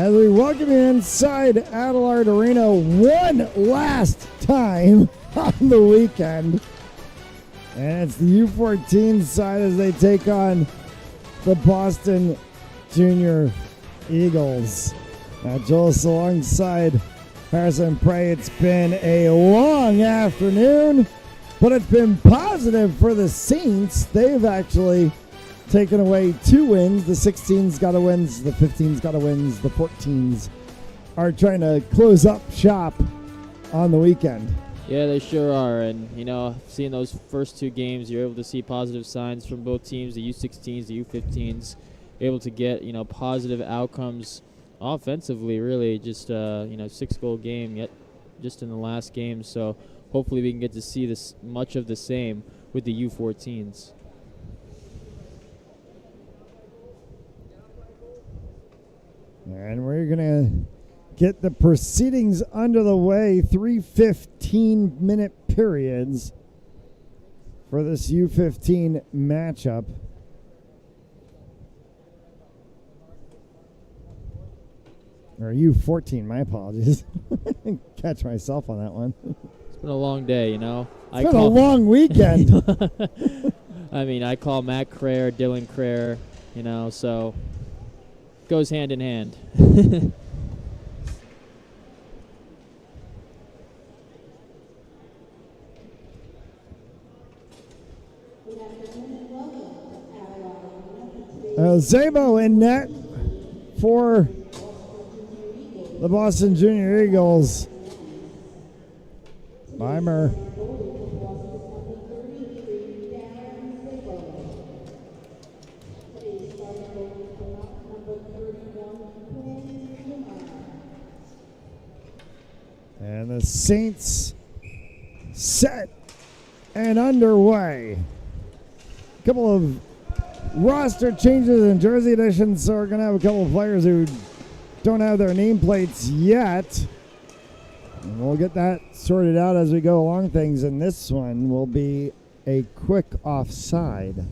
As we welcome you inside Adelard Arena one last time on the weekend. And it's the U14 side as they take on the Boston Junior Eagles. Jules alongside Harrison Prey. It's been a long afternoon, but it's been positive for the Saints. They've actually taken away 2 wins. The 16's got a wins, the 15's got a wins, the 14's are trying to close up shop on the weekend. Yeah, they sure are. And, you know, seeing those first 2 games, you're able to see positive signs from both teams, the U16s, the U15s, able to get, you know, positive outcomes offensively, really. Just, 6-goal game yet just in the last game. So hopefully we can get to see this much of the same with the U14s. And we're going to get the proceedings under the way. 3 15-minute periods for this U15 matchup. Or U14, my apologies. Catch myself on that one. It's been a long day, you know. It's been a long weekend. I mean, I call Matt Crayer, Dylan Crayer, you know, so goes hand in hand. Zabo in net for the Boston Junior Eagles. Weimer. And the Saints set and underway. A couple of roster changes and jersey additions, so we're going to have a couple of players who don't have their nameplates yet. And we'll get that sorted out as we go along things, and this one will be a quick offside.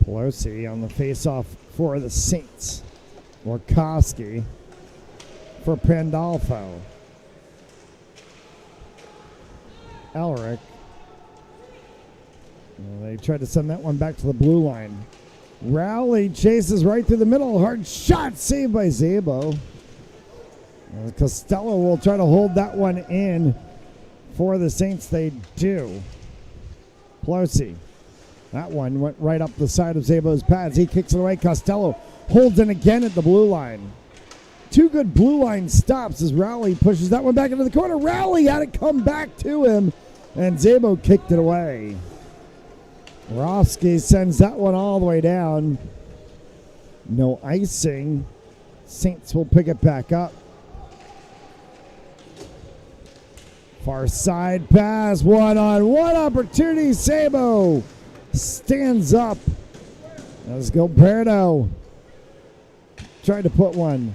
Pelosi on the face-off for the Saints. Warkowski for Pandolfo. Elric. They tried to send that one back to the blue line. Rowley chases right through the middle. Hard shot saved by Zabo. Costello will try to hold that one in for the Saints. They do. Pelosi. That one went right up the side of Zabo's pads. He kicks it away. Costello holds it again at the blue line. 2 good blue line stops as Rowley pushes that one back into the corner. Rowley had it come back to him, and Zabo kicked it away. Rofsky sends that one all the way down. No icing. Saints will pick it back up. Far side pass. One-on-one opportunity. Zabo stands up as Gilberto tried to put one.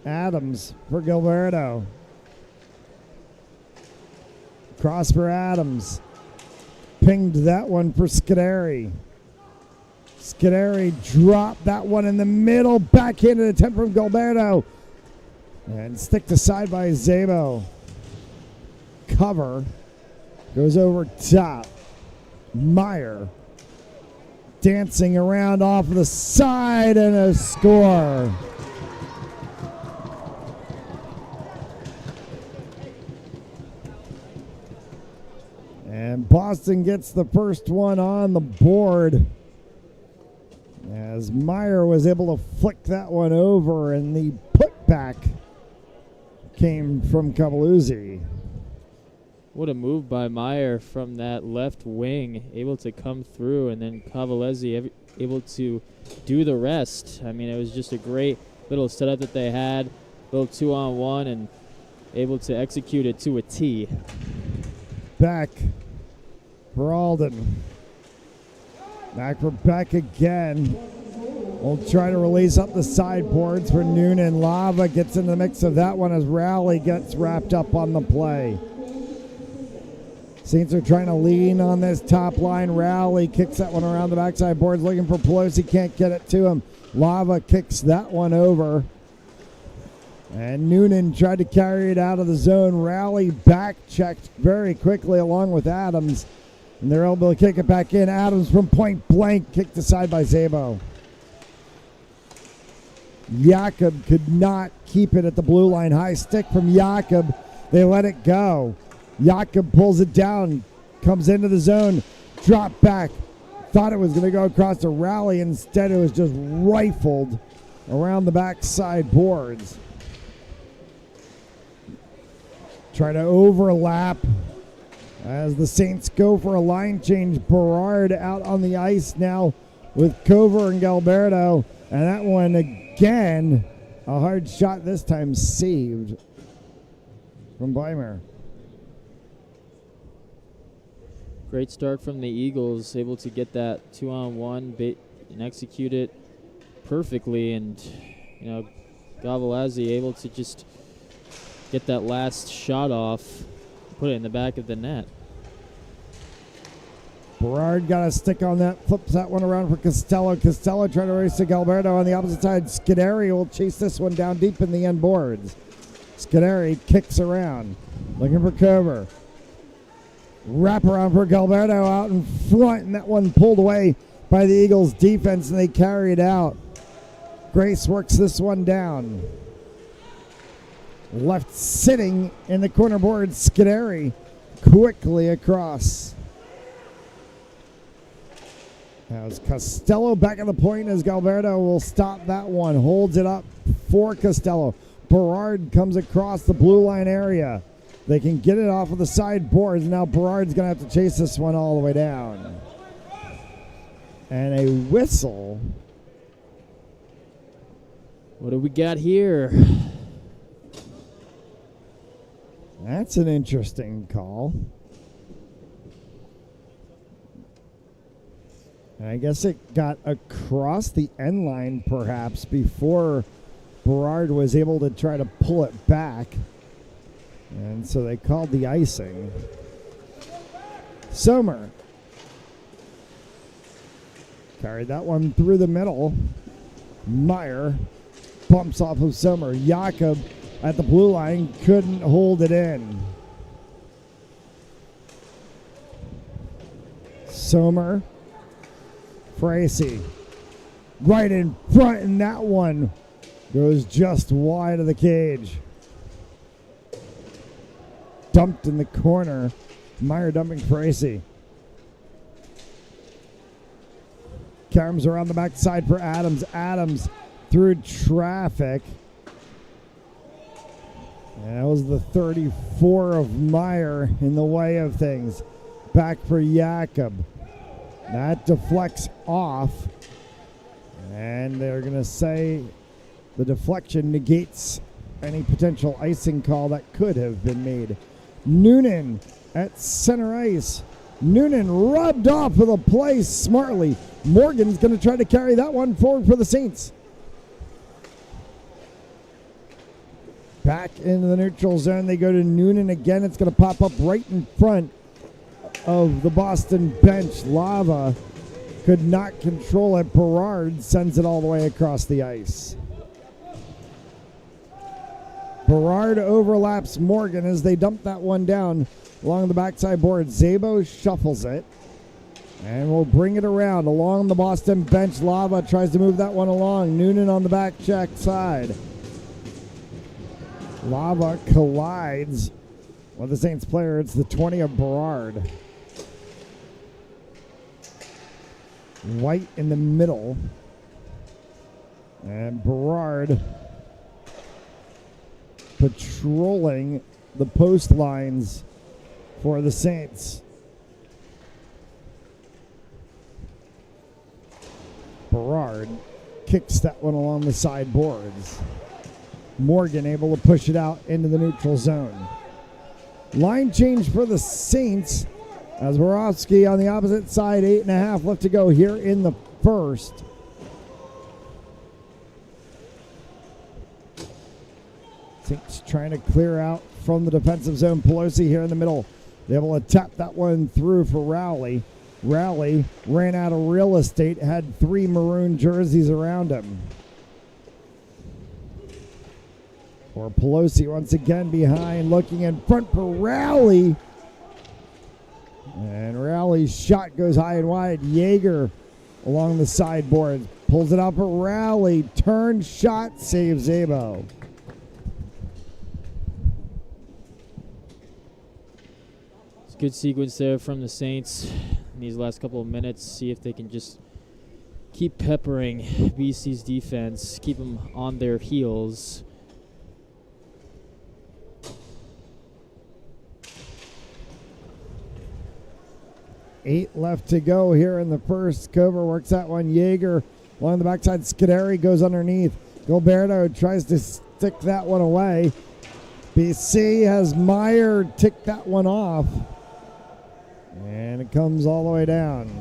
Adams for Gilberto. Cross for Adams. Pinged that one for Scuderi. Scuderi dropped that one in the middle. Backhanded attempt from Gilberto. And sticked aside by Zabo. Cover. Goes over top. Meyer dancing around off the side and a score. And Boston gets the first one on the board as Meyer was able to flick that one over, and the putback came from Cavaluzzi. What a move by Meyer from that left wing, able to come through, and then Cavalezzi able to do the rest. I mean, it was just a great little setup that they had, little 2-on-1, and able to execute it to a T. Back for Alden. Back for Beck again. will try to release up the sideboards for Noonan. Lava gets in the mix of that one as Rowley gets wrapped up on the play. Saints are trying to lean on this top line. Rowley kicks that one around the backside boards looking for Pelosi. Can't get it to him. Lava kicks that one over. And Noonan tried to carry it out of the zone. Rowley back checked very quickly along with Adams. And they're able to kick it back in. Adams from point blank kicked aside by Szabo. Jakob could not keep it at the blue line. High stick from Jakob. They let it go. Jakob pulls it down. Comes into the zone. Drop back. Thought it was going to go across to Rowley. Instead, it was just rifled around the backside boards. Try to overlap as the Saints go for a line change. Berard out on the ice now with Cover and Galberto. And that one again, a hard shot this time saved from Beimer. Great start from the Eagles, able to get that 2-on-1 and execute it perfectly. And, Gavalazzi able to just get that last shot off, put it in the back of the net. Berard got a stick on that, flips that one around for Costello. Costello trying to race to Galberto on the opposite side. Scuderi will chase this one down deep in the end boards. Scuderi kicks around, looking for Cover. Wrap around for Galberto out in front, and that one pulled away by the Eagles defense, and they carry it out. Grace works this one down. Left sitting in the corner board, Scuderi quickly across. Now it's Costello back at the point as Galberto will stop that one. Holds it up for Costello. Berard comes across the blue line area. They can get it off of the side boards. Now Berard's going to have to chase this one all the way down. And a whistle. What do we got here? That's an interesting call. And I guess it got across the end line perhaps before Berard was able to try to pull it back. And so they called the icing. Sommer carried that one through the middle. Meyer bumps off of Sommer. Jakob at the blue line couldn't hold it in. Sommer. Fracey right in front, and that one goes just wide of the cage. Dumped in the corner. Meyer dumping Fracey. Comes around the backside for Adams. Adams through traffic. And that was the 34 of Meyer in the way of things. Back for Jakob. That deflects off. And they're going to say the deflection negates any potential icing call that could have been made. Noonan at center ice. Noonan rubbed off of the play smartly. Morgan's going to try to carry that one forward for the Saints. Back into the neutral zone. They go to Noonan again. It's going to pop up right in front of the Boston bench. Lava could not control it. Berard sends it all the way across the ice. Berard overlaps Morgan as they dump that one down along the backside board. Szabo shuffles it and will bring it around along the Boston bench. Lava tries to move that one along. Noonan on the back check side. Lava collides with the Saints player. It's the 20 of Berard. White in the middle. And Berard patrolling the post lines for the Saints. Berard kicks that one along the side boards. Morgan able to push it out into the neutral zone. Line change for the Saints as Borowski on the opposite side. 8.5 left to go here in the first. Saints trying to clear out from the defensive zone. Pelosi here in the middle. They're able to tap that one through for Rowley. Rowley ran out of real estate, had 3 maroon jerseys around him. Or Pelosi once again behind, looking in front for Rowley. And Rowley's shot goes high and wide. Yeager along the sideboard. Pulls it out for Rowley. Turn shot, saves Zabo. It's a good sequence there from the Saints in these last couple of minutes. See if they can just keep peppering BC's defense, keep them on their heels. Eight left to go here in the first. Cover works that one. Yeager along the backside. Scuderi goes underneath. Gilberto tries to stick that one away. BC has Meyer tick that one off. And it comes all the way down.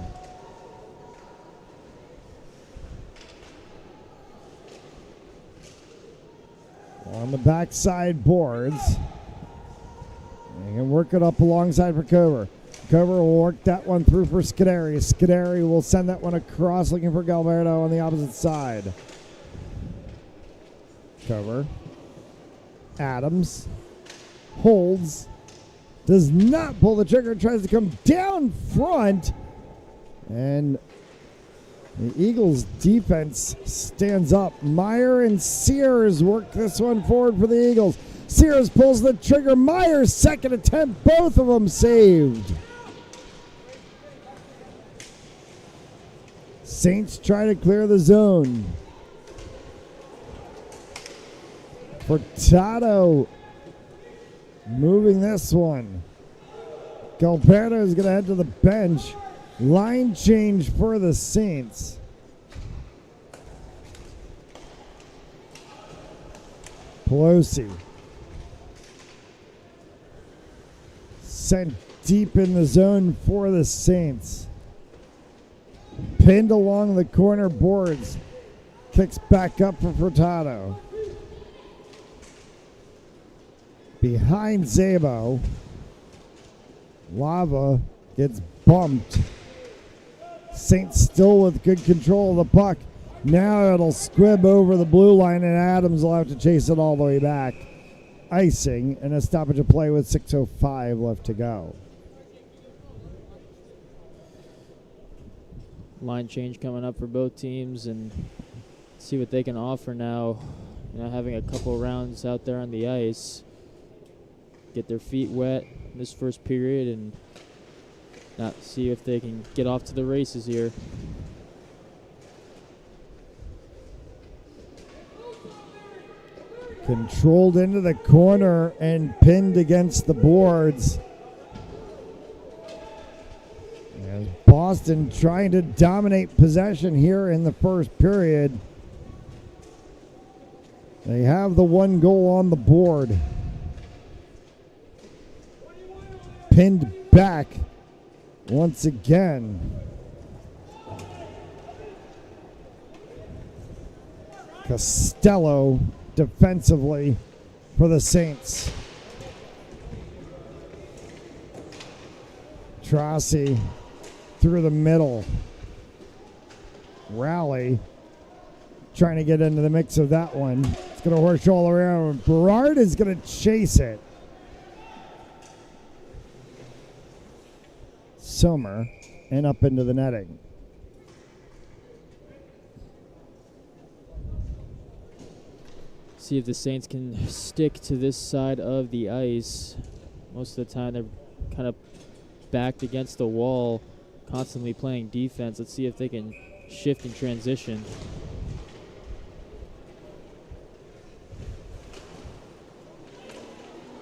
On the backside boards. You can work it up alongside for Cover. Cover will work that one through for Scuderi. Scuderi will send that one across looking for Gilberto on the opposite side. Cover. Adams holds. Does not pull the trigger. Tries to come down front. And the Eagles defense stands up. Meyer and Sears work this one forward for the Eagles. Sears pulls the trigger. Meyer's second attempt. Both of them saved. Saints try to clear the zone. Furtado moving this one. Gilberto is going to head to the bench. Line change for the Saints. Pelosi sent deep in the zone for the Saints. Pinned along the corner boards. Kicks back up for Furtado. Behind Zabo. Lava gets bumped. Saints still with good control of the puck. Now it'll squib over the blue line and Adams will have to chase it all the way back. Icing and a stoppage of play with 6:05 left to go. Line change coming up for both teams, and see what they can offer now. You know, having a couple rounds out there on the ice, get their feet wet in this first period, and not see if they can get off to the races here. Controlled into the corner and pinned against the boards. As Boston trying to dominate possession here in the first period. They have the 1 goal on the board. Pinned back once again. Costello defensively for the Saints. Trossi through the middle. Rowley trying to get into the mix of that one. It's going to horse all around. Berard is going to chase it. Sommer and up into the netting. See if the Saints can stick to this side of the ice. Most of the time they're kind of backed against the wall, constantly playing defense. Let's see if they can shift and transition.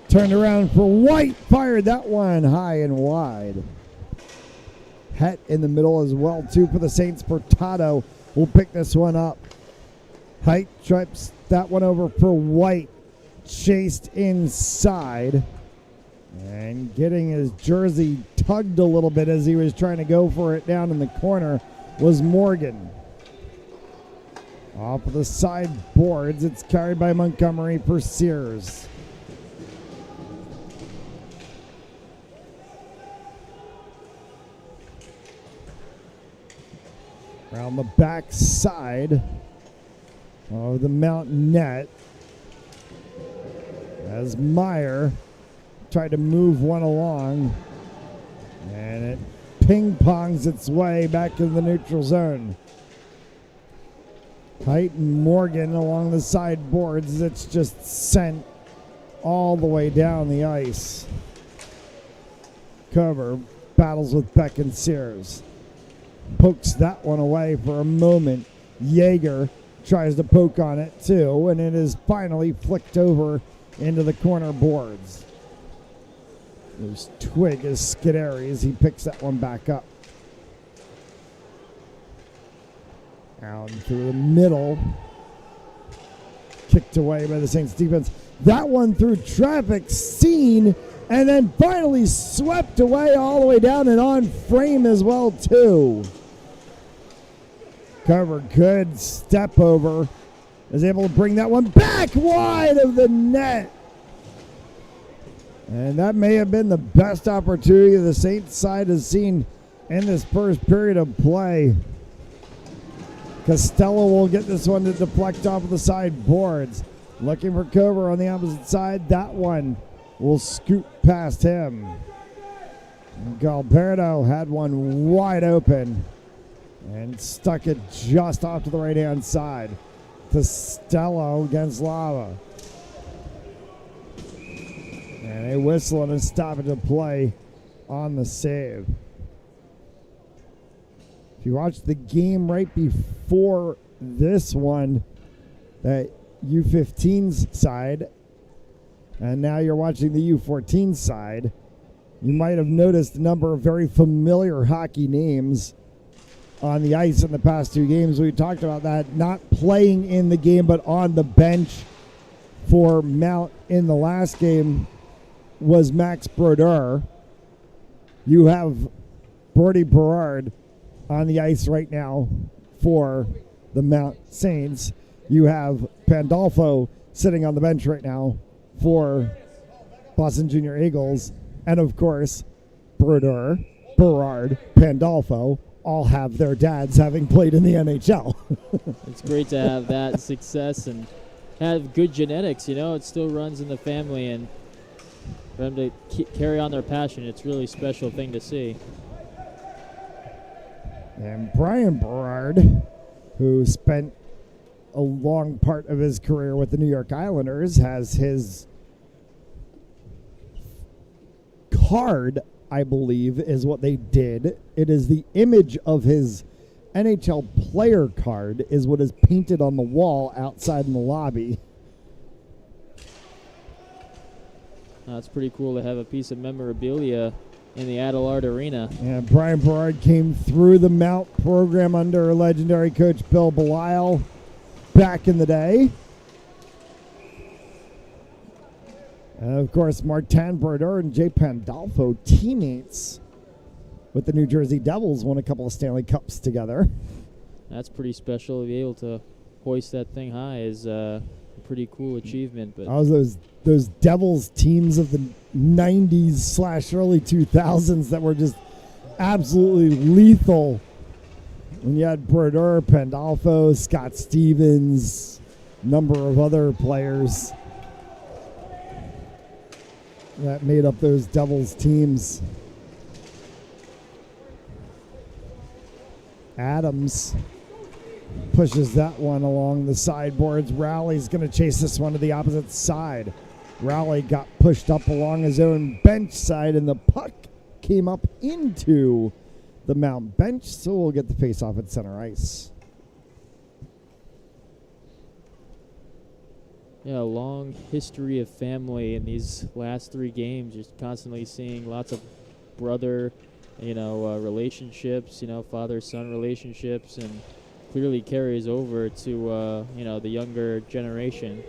Turned around for White. Fired that one high and wide. Het in the middle as well, too, for the Saints. Furtado will pick this one up. Height trips that one over for White. Chased inside. And getting his jersey tugged a little bit as he was trying to go for it down in the corner was Morgan. Off of the side boards, it's carried by Montgomery for Sears. Around the back side of the mountain net, as Meyer tried to move one along, and it ping-pongs its way back in the neutral zone. Height and Morgan along the side boards, it's just sent all the way down the ice. Cover battles with Beck and Sears. Pokes that one away for a moment. Yeager tries to poke on it too, and it is finally flicked over into the corner boards. There's Twig as Scuderi as he picks that one back up. Out through the middle. Kicked away by the Saints defense. That one through traffic, seen, and then finally swept away all the way down and on frame as well too. Cover, good step over. Is able to bring that one back wide of the net. And that may have been the best opportunity the Saints side has seen in this first period of play. Costello will get this one to deflect off of the side boards. Looking for Cover on the opposite side. That one will scoot past him. Galberto had one wide open and stuck it just off to the right-hand side. Costello against Lava. And a whistle and a stoppage of play on the save. If you watch the game right before this one, that U15's side, and now you're watching the U14 side, you might have noticed a number of very familiar hockey names on the ice in the past two games. We talked about that, not playing in the game but on the bench for Mount in the last game was Max Brodeur. You have Brody Berard on the ice right now for the Mount Saints. You have Pandolfo sitting on the bench right now for Boston Junior Eagles. And of course, Brodeur, Berard, Pandolfo all have their dads having played in the NHL. It's great to have that success and have good genetics. You know, it still runs in the family, and for them to carry on their passion, it's really a special thing to see. And Brian Berard, who spent a long part of his career with the New York Islanders, has his card, I believe, is what they did. It is the image of his NHL player card is what is painted on the wall outside in the lobby. It's pretty cool to have a piece of memorabilia in the Adelard Arena. Yeah, Brian Berard came through the Mount program under legendary coach Bill Belisle back in the day. And of course, Martin Brodeur and Jay Pandolfo, teammates with the New Jersey Devils, won a couple of Stanley Cups together. That's pretty special. To be able to hoist that thing high is a pretty cool achievement. But those Devils teams of the 90s / early 2000s that were just absolutely lethal. When you had Brodeur, Pandolfo, Scott Stevens, number of other players that made up those Devils teams. Adams pushes that one along the sideboards. Rowley's going to chase this one to the opposite side. Rowley got pushed up along his own bench side, and the puck came up into the Mount bench, so we'll get the face-off at center ice. Yeah, a long history of family in these last three games. You're constantly seeing lots of brother, relationships, father-son relationships, and clearly carries over to, the younger generation.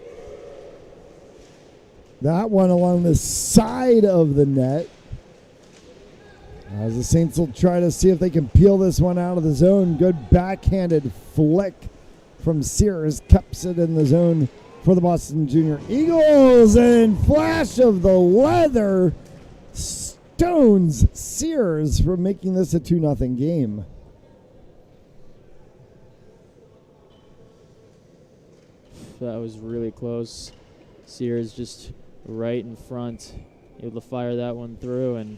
That one along the side of the net. As the Saints will try to see if they can peel this one out of the zone. Good backhanded flick from Sears cups it in the zone for the Boston Junior Eagles, and flash of the leather stones Sears from making this a 2-0 game. That was really close. Sears just right in front, able to fire that one through, and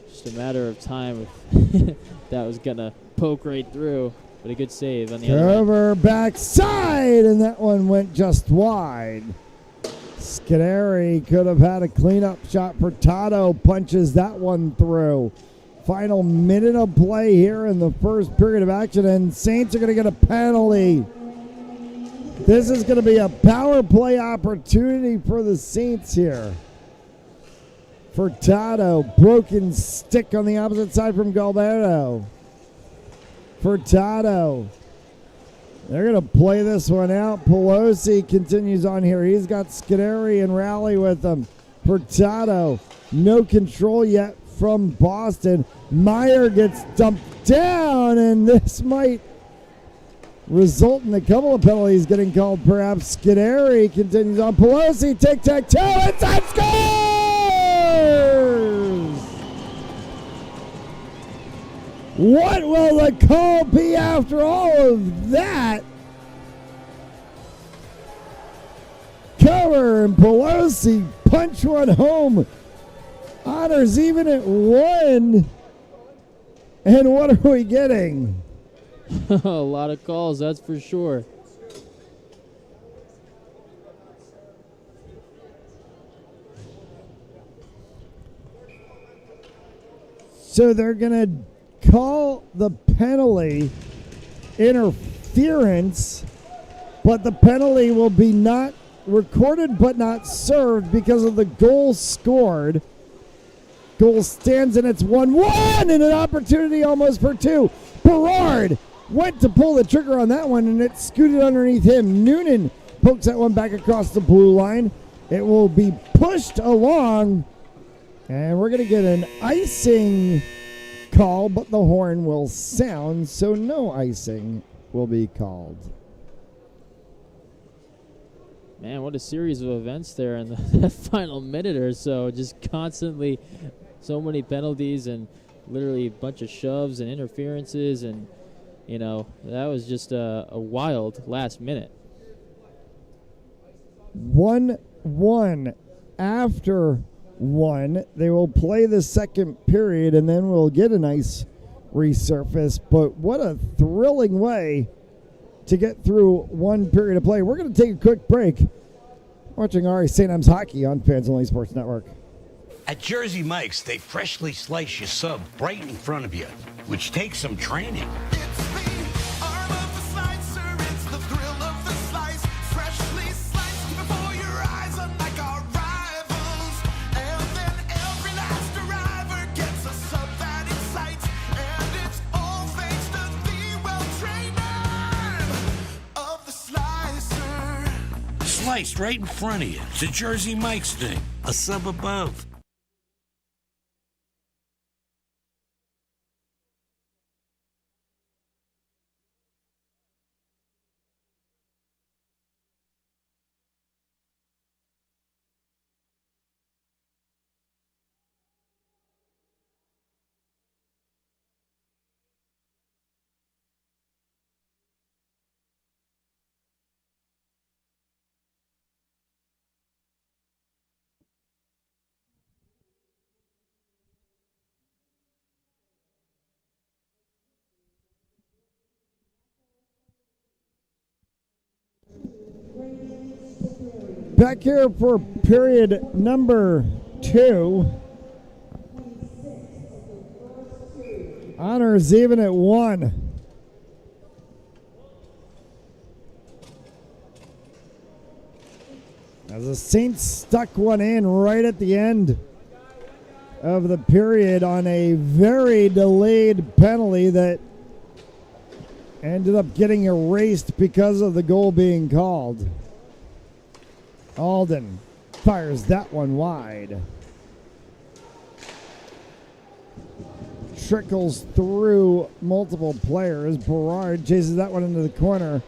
just a matter of time if that was going to poke right through. But a good save on the other end. Over backside, and that one went just wide. Scuderi could have had a cleanup shot. Furtado punches that one through. Final minute of play here in the first period of action, and Saints are going to get a penalty. This is going to be a power play opportunity for the Saints here. Furtado, broken stick on the opposite side from Gallardo. Furtado. They're going to play this one out. Pelosi continues on here. He's got Scuderi and Rally with him. Furtado, no control yet from Boston. Meyer gets dumped down, and this might result in a couple of penalties getting called, perhaps. Scuderi continues on. Pelosi, tic-tac-toe, inside, scores! What will the call be after all of that? Cover and Pelosi punch one home. Honors even at 1. And what are we getting? A lot of calls, that's for sure. So they're going to call the penalty interference, but the penalty will be not recorded but not served because of the goal scored. Goal stands, and it's 1-1, and an opportunity almost for 2. Berard went to pull the trigger on that one, and it scooted underneath him. Noonan pokes that one back across the blue line. It will be pushed along, and we're going to get an icing call, but the horn will sound, so no icing will be called. Man, what a series of events there in the final minute or so. Just constantly so many penalties and literally a bunch of shoves and interferences, and, you know, that was just a wild last minute. 1-1 after 1. They will play the second period, and then we'll get a nice resurface. But what a thrilling way to get through one period of play. We're going to take a quick break. Watching Ari St. M's hockey on Fans Only Sports Network. At Jersey Mike's, they freshly slice your sub right in front of you, which takes some training. Sliced right in front of you. It's a Jersey Mike's thing. A sub above. Back here for period number 2. Honors even at 1. As the Saints stuck one in right at the end of the period on a very delayed penalty that ended up getting erased because of the goal being called. Alden fires that one wide. Trickles through multiple players. Berard chases that one into the corner.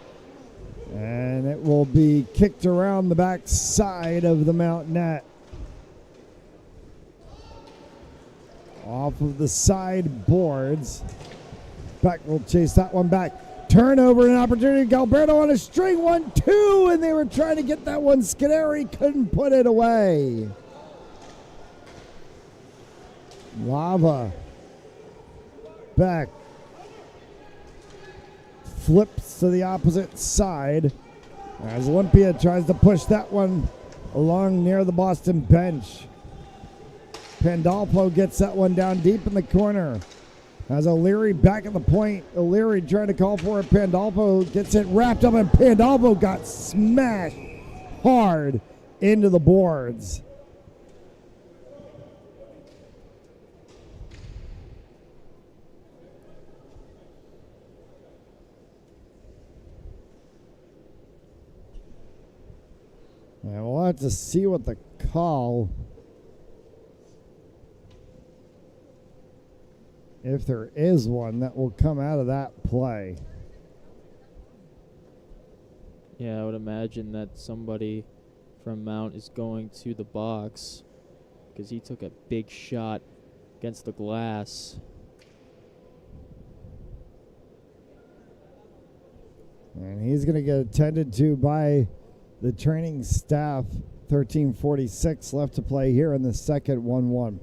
And it will be kicked around the back side of the Mount net. Off of the side boards. Beck will chase that one back. Turnover and opportunity. Galberto on a string. 1-2. And they were trying to get that one. Scuderi couldn't put it away. Lava. Beck. Flips to the opposite side as Olympia tries to push that one along near the Boston bench. Pandolfo gets that one down deep in the corner. As O'Leary back at the point. O'Leary trying to call for it. Pandolfo gets it wrapped up, and Pandolfo got smashed hard into the boards. And we'll have to see what the call, if there is one, that will come out of that play. Yeah, I would imagine that somebody from Mount is going to the box because he took a big shot against the glass. And he's going to get attended to by the training staff. 13:46 left to play here in the second. 1-1.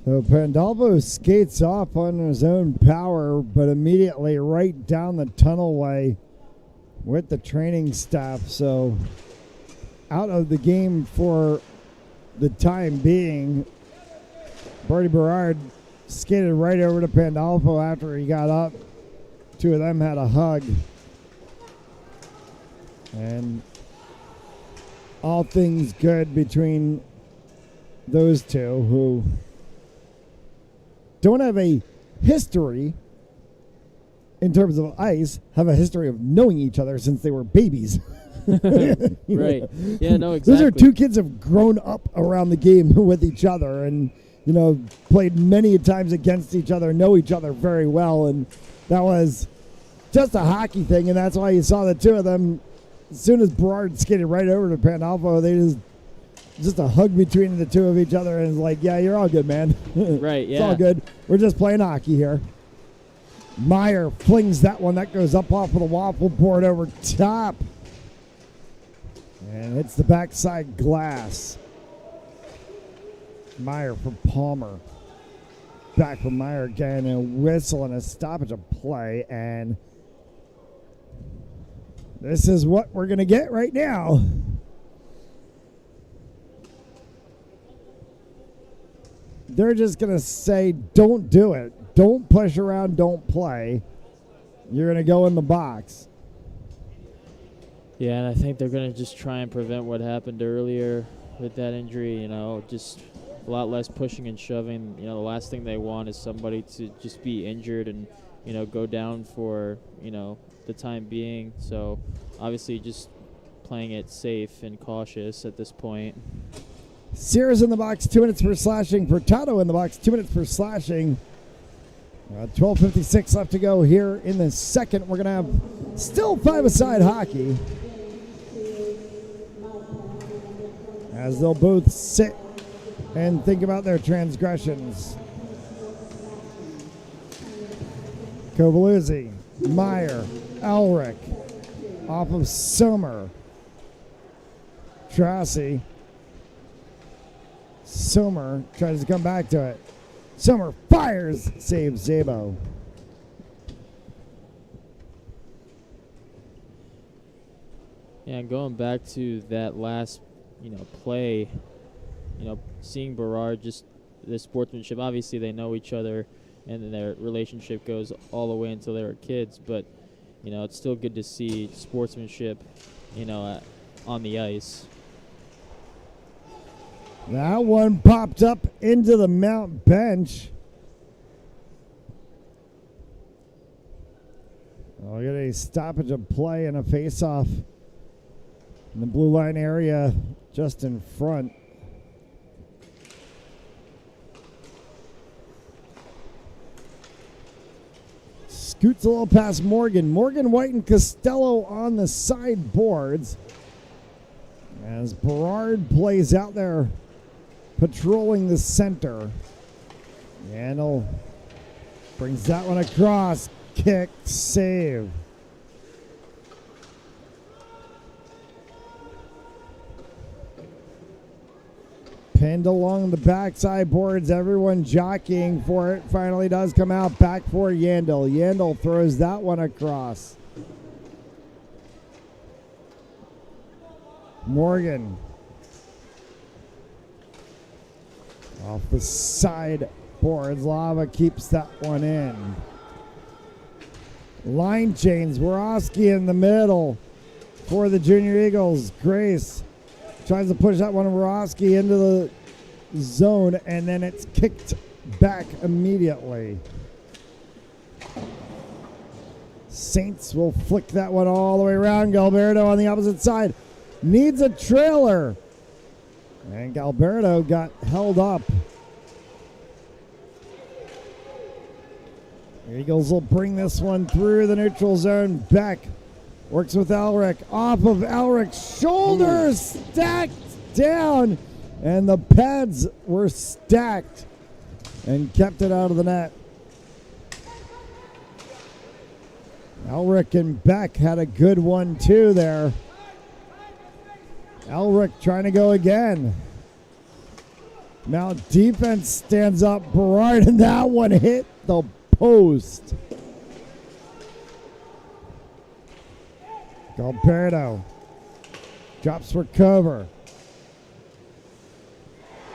So Pandolfo skates off on his own power, but immediately right down the tunnelway with the training staff. So out of the game for the time being. Bertie Berard skated right over to Pandolfo after he got up. Two of them had a hug. And all things good between those two, who don't have a history in terms of ice, have a history of knowing each other since they were babies. Right. Yeah, no, exactly. Those are two kids who have grown up around the game with each other and, you know, played many times against each other, know each other very well. And that was just a hockey thing. And that's why you saw the two of them, as soon as Berard skated right over to Pandolfo, they just a hug between the two of each other, and it's like, yeah, you're all good, man. Right, yeah. It's all good. We're just playing hockey here. Meyer flings that one. That goes up off of the waffle board over top. And it's the backside glass. Meyer for Palmer. Back for Meyer again, and a whistle and a stoppage of play. And this is what we're going to get right now. They're just going to say, don't do it. Don't push around. Don't play. You're going to go in the box. Yeah, and I think they're going to just try and prevent what happened earlier with that injury, you know, just a lot less pushing and shoving. You know, the last thing they want is somebody to just be injured and, you know, go down for, you know, the time being. So obviously just playing it safe and cautious at this point. Sears in the box, 2 minutes for slashing. Furtado in the box, 2 minutes for slashing. 12:56 left to go here in the second. We're going to have still five-a-side hockey, as they'll both sit and think about their transgressions. Kovaluzzi, Meyer, Elric, off of Sommer. Trassi. Sommer tries to come back to it. Sommer fires, saves Zabo. Yeah, going back to that last, play, seeing Berard, just the sportsmanship. Obviously, they know each other, and their relationship goes all the way until they were kids. But, it's still good to see sportsmanship, on the ice. That one popped up into the Mount bench. We'll get a stoppage of play and a face-off in the blue line area just in front. Scoots a little past Morgan. Morgan, White, and Costello on the sideboards as Berard plays out there patrolling the center. Yandel brings that one across. Kick, save. Pinned along the backside boards. Everyone jockeying for it. Finally does come out. Back for Yandel. Yandel throws that one across. Morgan. Off the side boards. Lava keeps that one in. Line chains. Worowski in the middle for the Junior Eagles. Grace tries to push that one Worowski into the zone, and then it's kicked back immediately. Saints will flick that one all the way around. Galberto on the opposite side needs a trailer. And Galberto got held up. The Eagles will bring this one through the neutral zone. Beck works with Elric. Off of Elric's shoulders, stacked down. And the pads were stacked and kept it out of the net. Elric and Beck had a good one too there. Elric trying to go again. Now defense stands up. Berard, and that one hit the post. Galberto drops for cover.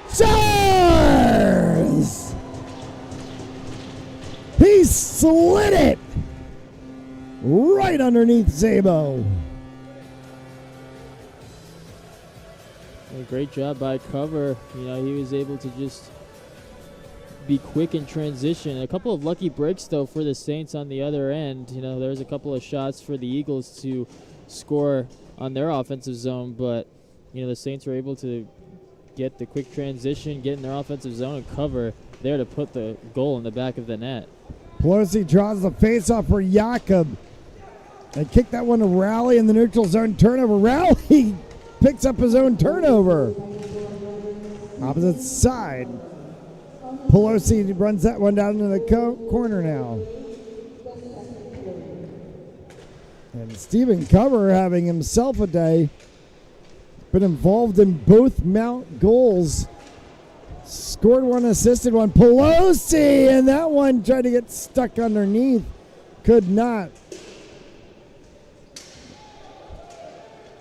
Scores! He slid it right underneath Zabo. A great job by cover. He was able to just be quick in transition. A couple of lucky breaks, though, for the Saints on the other end. There's a couple of shots for the Eagles to score on their offensive zone, but, the Saints were able to get the quick transition, get in their offensive zone, and cover there to put the goal in the back of the net. Pelosi draws the face-off for Jakob. And kick that one to Rowley in the neutral zone. Turnover. Rowley picks up his own turnover. Opposite side. Pelosi runs that one down into the corner now. And Stephen Cover having himself a day. Been involved in both Mount goals. Scored one, assisted one. Pelosi, and that one tried to get stuck underneath. Could not.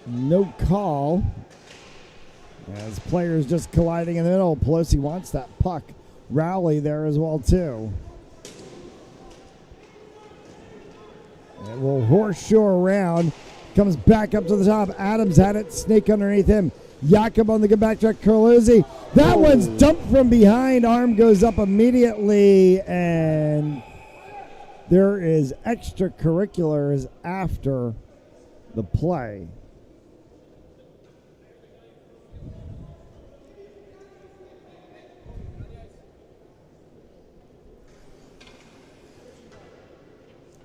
No call. As players just colliding in the middle. Pelosi wants that puck. Rowley there as well too. It will horseshoe around. Comes back up to the top. Adams had it. Snake underneath him. Jakob on the good back track. Carluzzi. That one's dumped from behind. Arm goes up immediately. And there is extracurriculars after the play.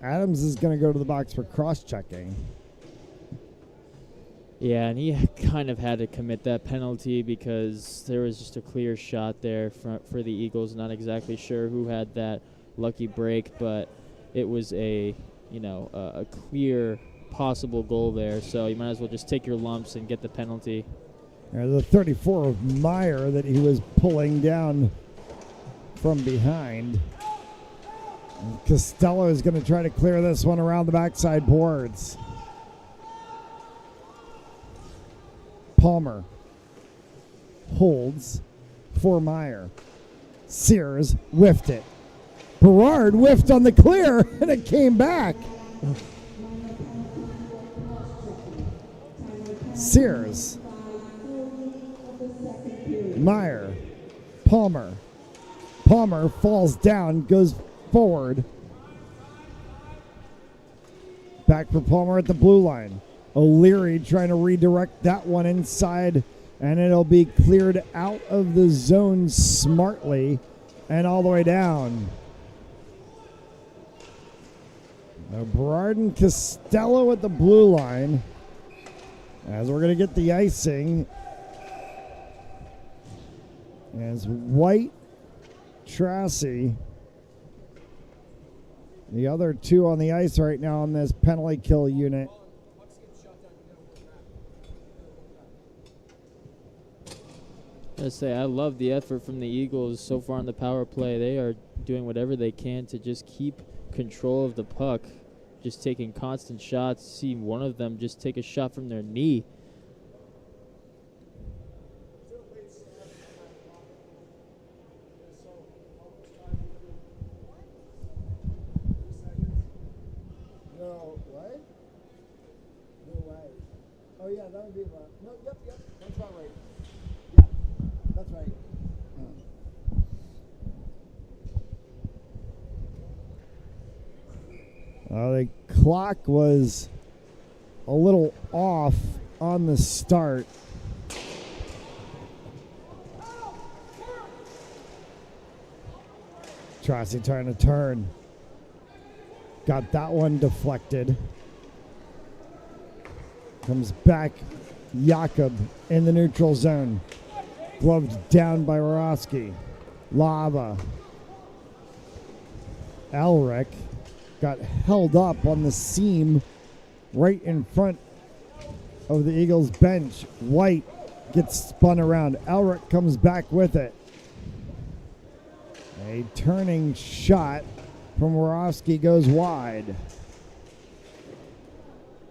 Adams is going to go to the box for cross-checking. Yeah, and he kind of had to commit that penalty because there was just a clear shot there for the Eagles. Not exactly sure who had that lucky break, but it was a clear possible goal there. So you might as well just take your lumps and get the penalty. The 34 of Meyer that he was pulling down from behind. And Costello is going to try to clear this one around the backside boards. Palmer holds for Meyer. Sears whiffed it. Berard whiffed on the clear, and it came back. Sears. Meyer. Palmer. Palmer falls down, goes forward. Back for Palmer at the blue line. O'Leary trying to redirect that one inside, and it'll be cleared out of the zone smartly and all the way down. Now Berard and Costello at the blue line as we're going to get the icing. As White, Tracy, the other two on the ice right now on this penalty kill unit. I love the effort from the Eagles so far in the power play. They are doing whatever they can to just keep control of the puck, just taking constant shots. See one of them just take a shot from their knee. No, what? No way. Oh, yeah, that would be about. No, yep, that's about right. Yeah, that's right. The clock was a little off on the start. Tracy trying to turn. Got that one deflected. Comes back. Jakob in the neutral zone. Gloved down by Rorowski. Lava. Elric got held up on the seam right in front of the Eagles bench. White gets spun around. Elric comes back with it. A turning shot from Rorowski goes wide.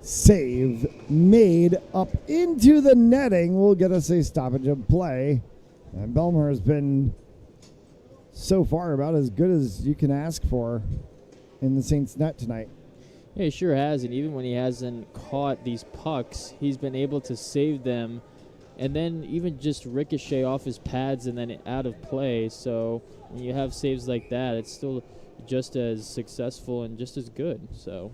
Save made up into the netting will get us a stoppage of play. And Belmer has been so far about as good as you can ask for in the Saints net tonight. Yeah, he sure has, and even when he hasn't caught these pucks, he's been able to save them and then even just ricochet off his pads and then out of play. So when you have saves like that, it's still just as successful and just as good. So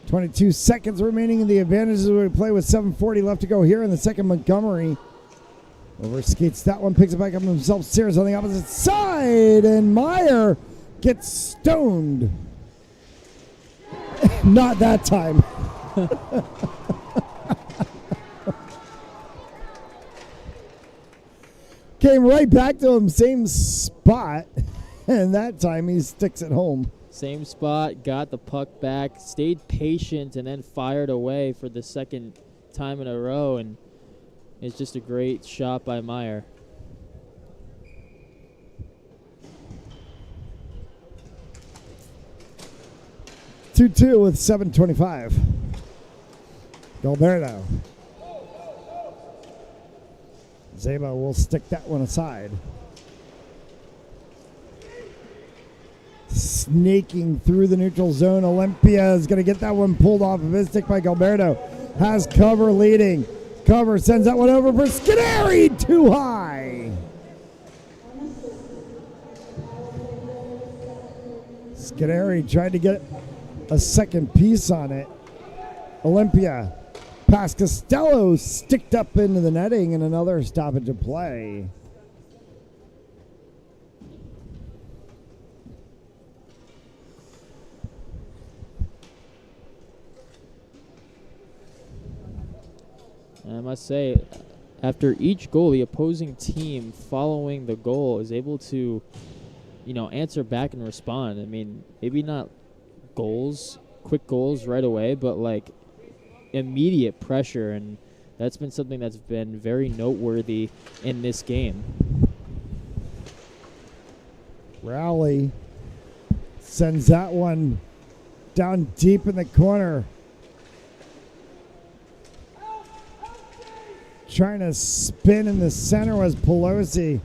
22 seconds remaining in the advantages we play with 7:40 left to go here in the second. Montgomery over skates that one, picks it back up himself. Sears on the opposite side, and Meyer gets stoned. Not that time. Came right back to him, same spot, and that time he sticks it home. Same spot, got the puck back, stayed patient, and then fired away for the second time in a row, and it's just a great shot by Meyer. Two with 7:25. Gilberto. Zabo will stick that one aside. Snaking through the neutral zone. Olympia is going to get that one pulled off of his stick by Gilberto. Has cover leading. Cover sends that one over for Scuderi. Too high. Scuderi tried to get a second piece on it. Olympia. Past Costello, sticked up into the netting, and another stoppage of play. And I must say, after each goal, the opposing team following the goal is able to, answer back and respond. I mean, maybe not quick goals right away, but like immediate pressure, and that's been something that's been very noteworthy in this game. Rowley sends that one down deep in the corner. Trying to spin in the center was Pelosi.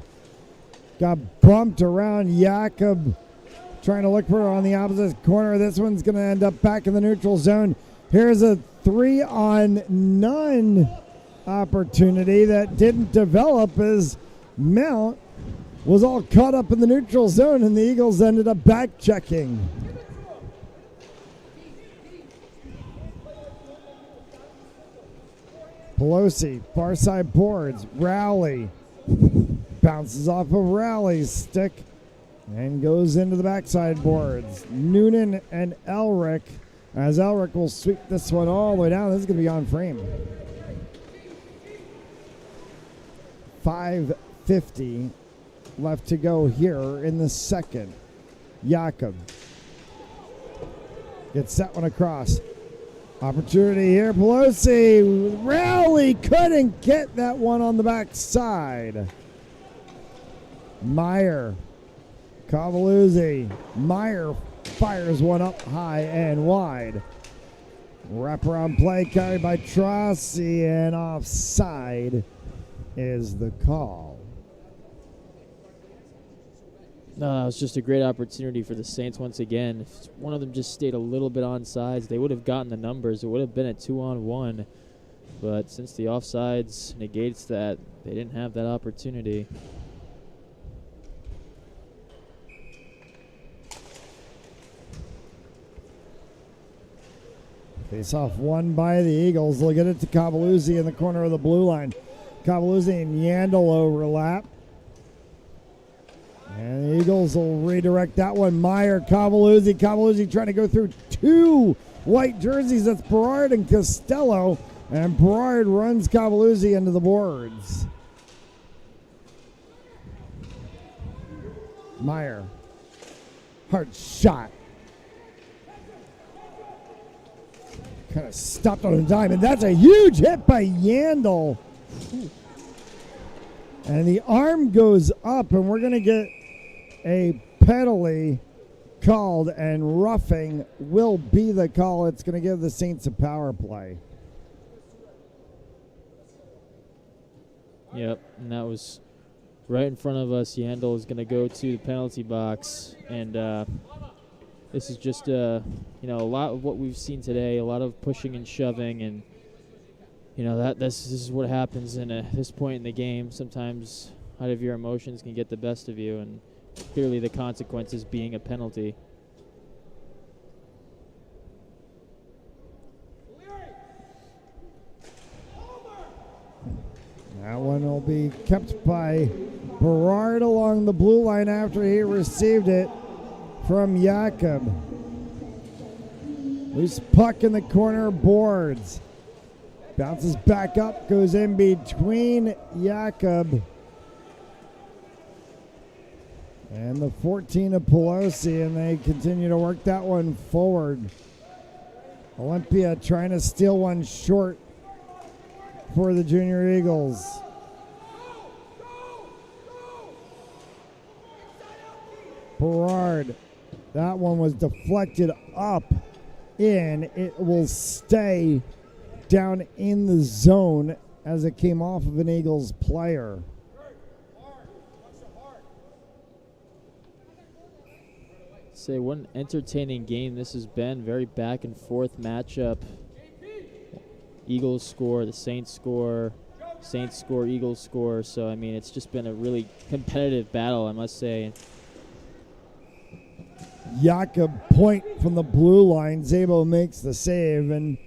Got bumped around. Jakob trying to look for her on the opposite corner. This one's going to end up back in the neutral zone. Here's a 3-on-none opportunity that didn't develop as Mount was all caught up in the neutral zone, and the Eagles ended up back checking. Pelosi, far side boards. Rowley bounces off of Rowley's stick and goes into the backside boards. Noonan and Elric, as Elric will sweep this one all the way down. This is going to be on frame. 5:50 left to go here in the second. Jakob gets that one across. Opportunity here. Pelosi. Rowley couldn't get that one on the backside. Meyer. Cavalluzzi. Meyer fires one up high and wide. Wraparound play carried by Trossi, and offside is the call. No, that was just a great opportunity for the Saints once again. If one of them just stayed a little bit on sides, they would have gotten the numbers. It would have been a 2-on-1. But since the offsides negates that, they didn't have that opportunity. Face off won by the Eagles. They'll get it to Cavalluzzi in the corner of the blue line. Cavalluzzi and Yandel overlap. And the Eagles will redirect that one. Meyer, Cavalluzzi. Cavalluzzi trying to go through two white jerseys. That's Berard and Costello. And Berard runs Cavalluzzi into the boards. Meyer. Hard shot. Kind of stopped on a dime. And that's a huge hit by Yandel. And the arm goes up, and we're going to get a penalty called, and roughing will be the call. It's going to give the Saints a power play. Yep, and that was right in front of us. Yandel is going to go to the penalty box, and this is just a lot of what we've seen today. A lot of pushing and shoving, and this is what happens in this point in the game. Sometimes out of your emotions can get the best of you, and clearly the consequences being a penalty. That one will be kept by Berard along the blue line after he received it from Jakob. Loose puck in the corner boards. Bounces back up, goes in between Jakob and the 14 of Pelosi, and they continue to work that one forward. Olympia trying to steal one short for the Junior Eagles. Berard, that one was deflected up in. It will stay down in the zone as it came off of an Eagles player. Say what an entertaining game this has been. Very back and forth matchup. Eagles score, the Saints score, Eagles score. So I mean, it's just been a really competitive battle, I must say. Jakob point from the blue line. Zabo makes the save, and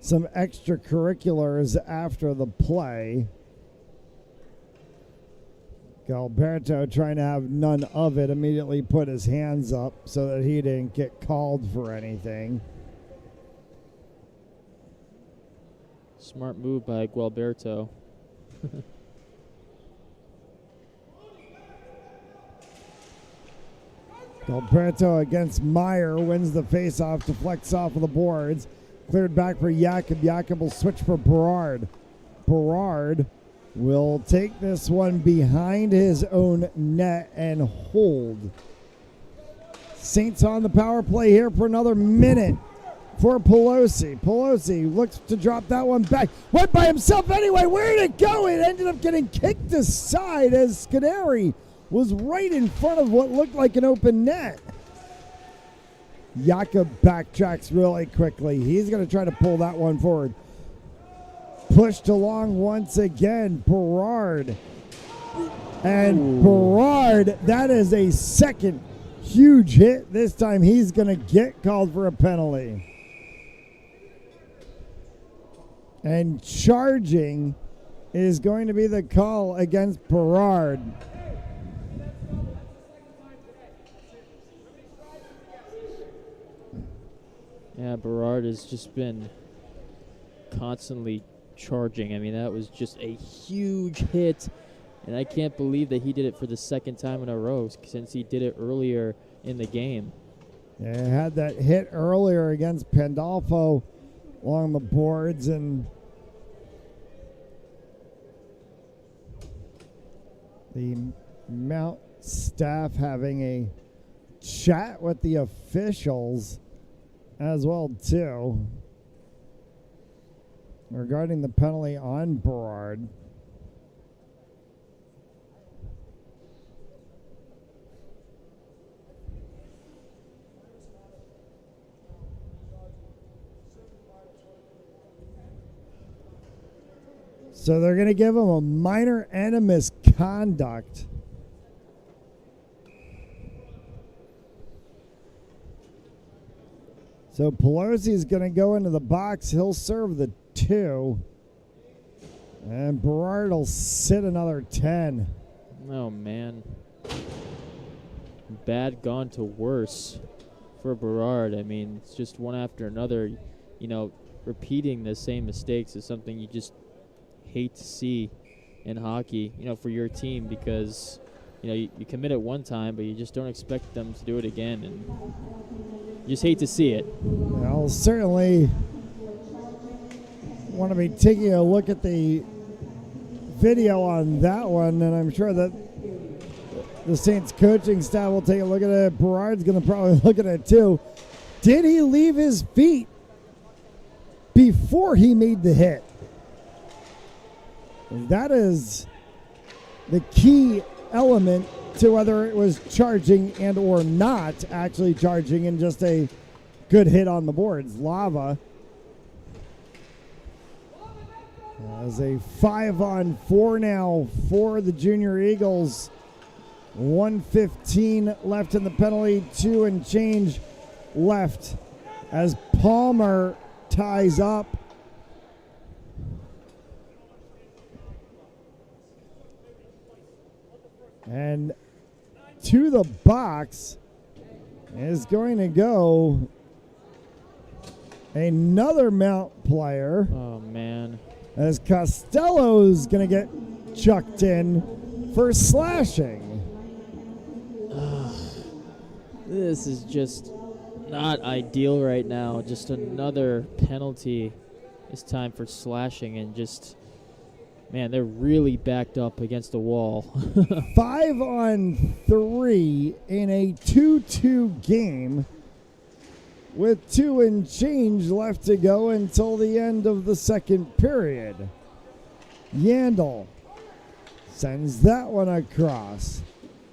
some extracurriculars after the play. Galberto, trying to have none of it, immediately put his hands up so that he didn't get called for anything. Smart move by Gualberto. Gualberto against Meyer, wins the faceoff, deflects off of the boards. Cleared back for Jakob. Jakob will switch for Berard. Berard will take this one behind his own net and hold. Saints on the power play here for another minute for Pelosi. Pelosi looks to drop that one back. Went by himself anyway. Where did it go? It ended up getting kicked aside as Scudieri was right in front of what looked like an open net. Jakob backtracks really quickly. He's going to try to pull that one forward. Pushed along once again, Berard. And Berard, that is a second huge hit. This time he's going to get called for a penalty. And charging is going to be the call against Berard. Yeah, Berard has just been constantly charging. I mean, that was just a huge hit, and I can't believe that he did it for the second time in a row since he did it earlier in the game. Yeah, had that hit earlier against Pandolfo along the boards, and the Mount staff having a chat with the officials as well too regarding the penalty on Berard. So they're going to give him a minor and a misconduct. So Pelosi is going to go into the box. He'll serve the 2. And Berard will sit another 10. Oh, man. Bad gone to worse for Berard. I mean, it's just one after another. You know, repeating the same mistakes is something you just hate to see in hockey, you know, for your team, because, you know, you commit it one time, but you just don't expect them to do it again. And you just hate to see it. I'll certainly want to be taking a look at the video on that one, and I'm sure that the Saints coaching staff will take a look at it. Berard's going to probably look at it too. Did he leave his feet before he made the hit? That is the key element to whether it was charging and or not actually charging and just a good hit on the boards. Lava as a 5-on-4 now for the Junior Eagles. 1:15 left in the penalty, 2 and change left as Palmer ties up. And to the box is going to go another Mount player. Oh, man. As Costello's going to get chucked in for slashing. This is just not ideal right now. Just another penalty, this time for slashing, and just, man, they're really backed up against the wall. 5-on-3 in a 2-2 game with 2 and change left to go until the end of the second period. Yandel sends that one across.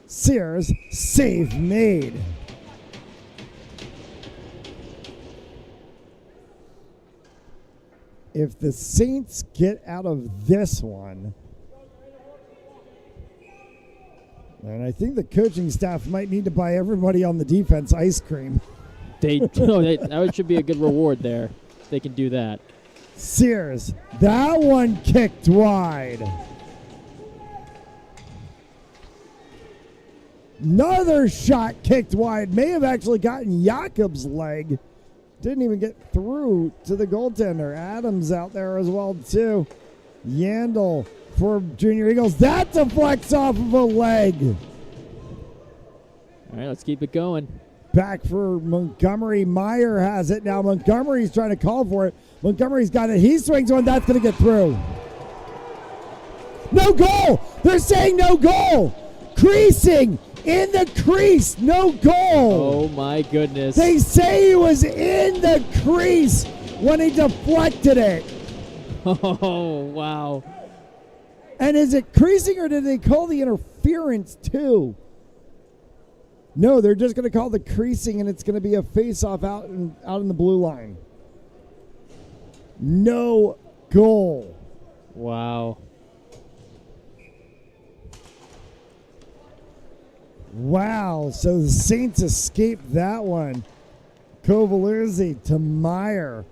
Sears, save made. If the Saints get out of this one, and I think the coaching staff might need to buy everybody on the defense ice cream. That should be a good reward there. They can do that. Sears, that one kicked wide. Another shot kicked wide. May have actually gotten Jakob's leg, Didn't even get through to the goaltender. Adams out there as well, too. Yandel for Junior Eagles. That deflects off of a leg. All right, let's keep it going. Back for Montgomery. Meyer has it. Now Montgomery's trying to call for it. Montgomery's got it. He swings one. That's going to get through. No goal. They're saying no goal. Creasing in the crease. No goal. Oh, my goodness. They say he was in the crease when he deflected it. Oh, wow. And is it creasing or did they call the interference too? No, they're just going to call the creasing and it's going to be a face-off out in the blue line. No goal. Wow. Wow, so the Saints escaped that one. Kovaluzzi to Meyer.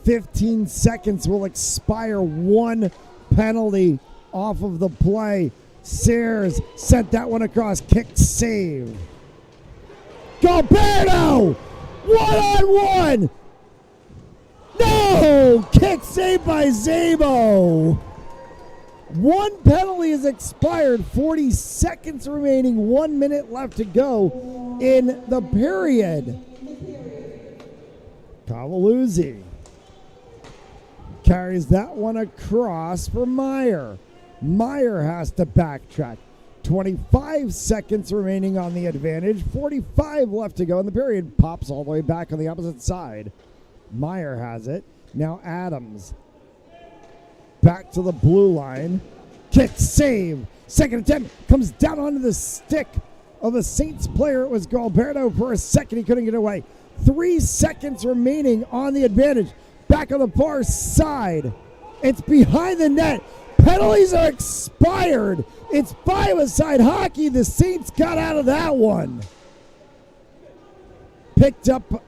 15 seconds will expire. One penalty off of the play. Sayers sent that one across. Kick save. Gilberto! One-on-one! No! Kick save by Zabo. One penalty is expired. 40 seconds remaining. 1 minute left to go in the period. Kovaluzzi carries that one across for Meyer. Meyer has to backtrack. 25 seconds remaining on the advantage. 45 left to go in the period. Pops all the way back on the opposite side. Meyer has it. Now Adams. Back to the blue line. Kick save. Second attempt comes down onto the stick of a Saints player. It was Gilberto for a second. He couldn't get away. 3 seconds remaining on the advantage. Back on the far side. It's behind the net. Penalties are expired. It's five-a-side hockey. The Saints got out of that one. Picked up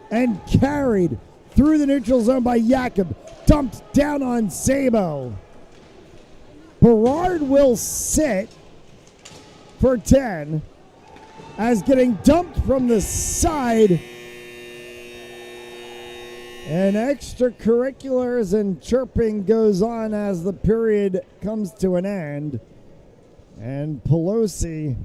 and carried through the neutral zone by Jakob. Dumped down on Sabo. Berard will sit for 10 as getting dumped from the side. And extracurriculars and chirping goes on as the period comes to an end. And Pelosi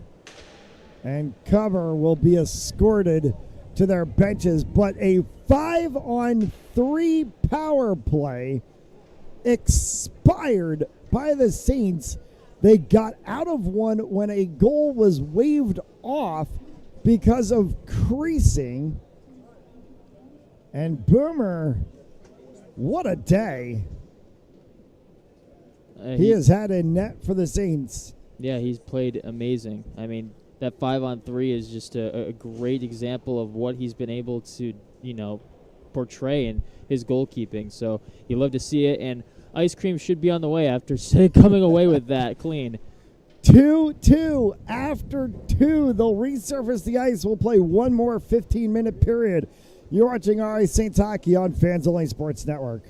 and Cover will be escorted to their benches. But a 5-on-3 power play expired by the Saints. They got out of one when a goal was waved off because of creasing. And Boomer, what a day. He has had a net for the Saints. Yeah, he's played amazing. I mean, that 5-on-3 is just a great example of what he's been able to, portray in his goalkeeping. So you love to see it, and ice cream should be on the way after coming away with that clean. 2-2. After 2, they'll resurface the ice. We'll play one more 15-minute period. You're watching RI Saints Hockey on Fans Only Sports Network.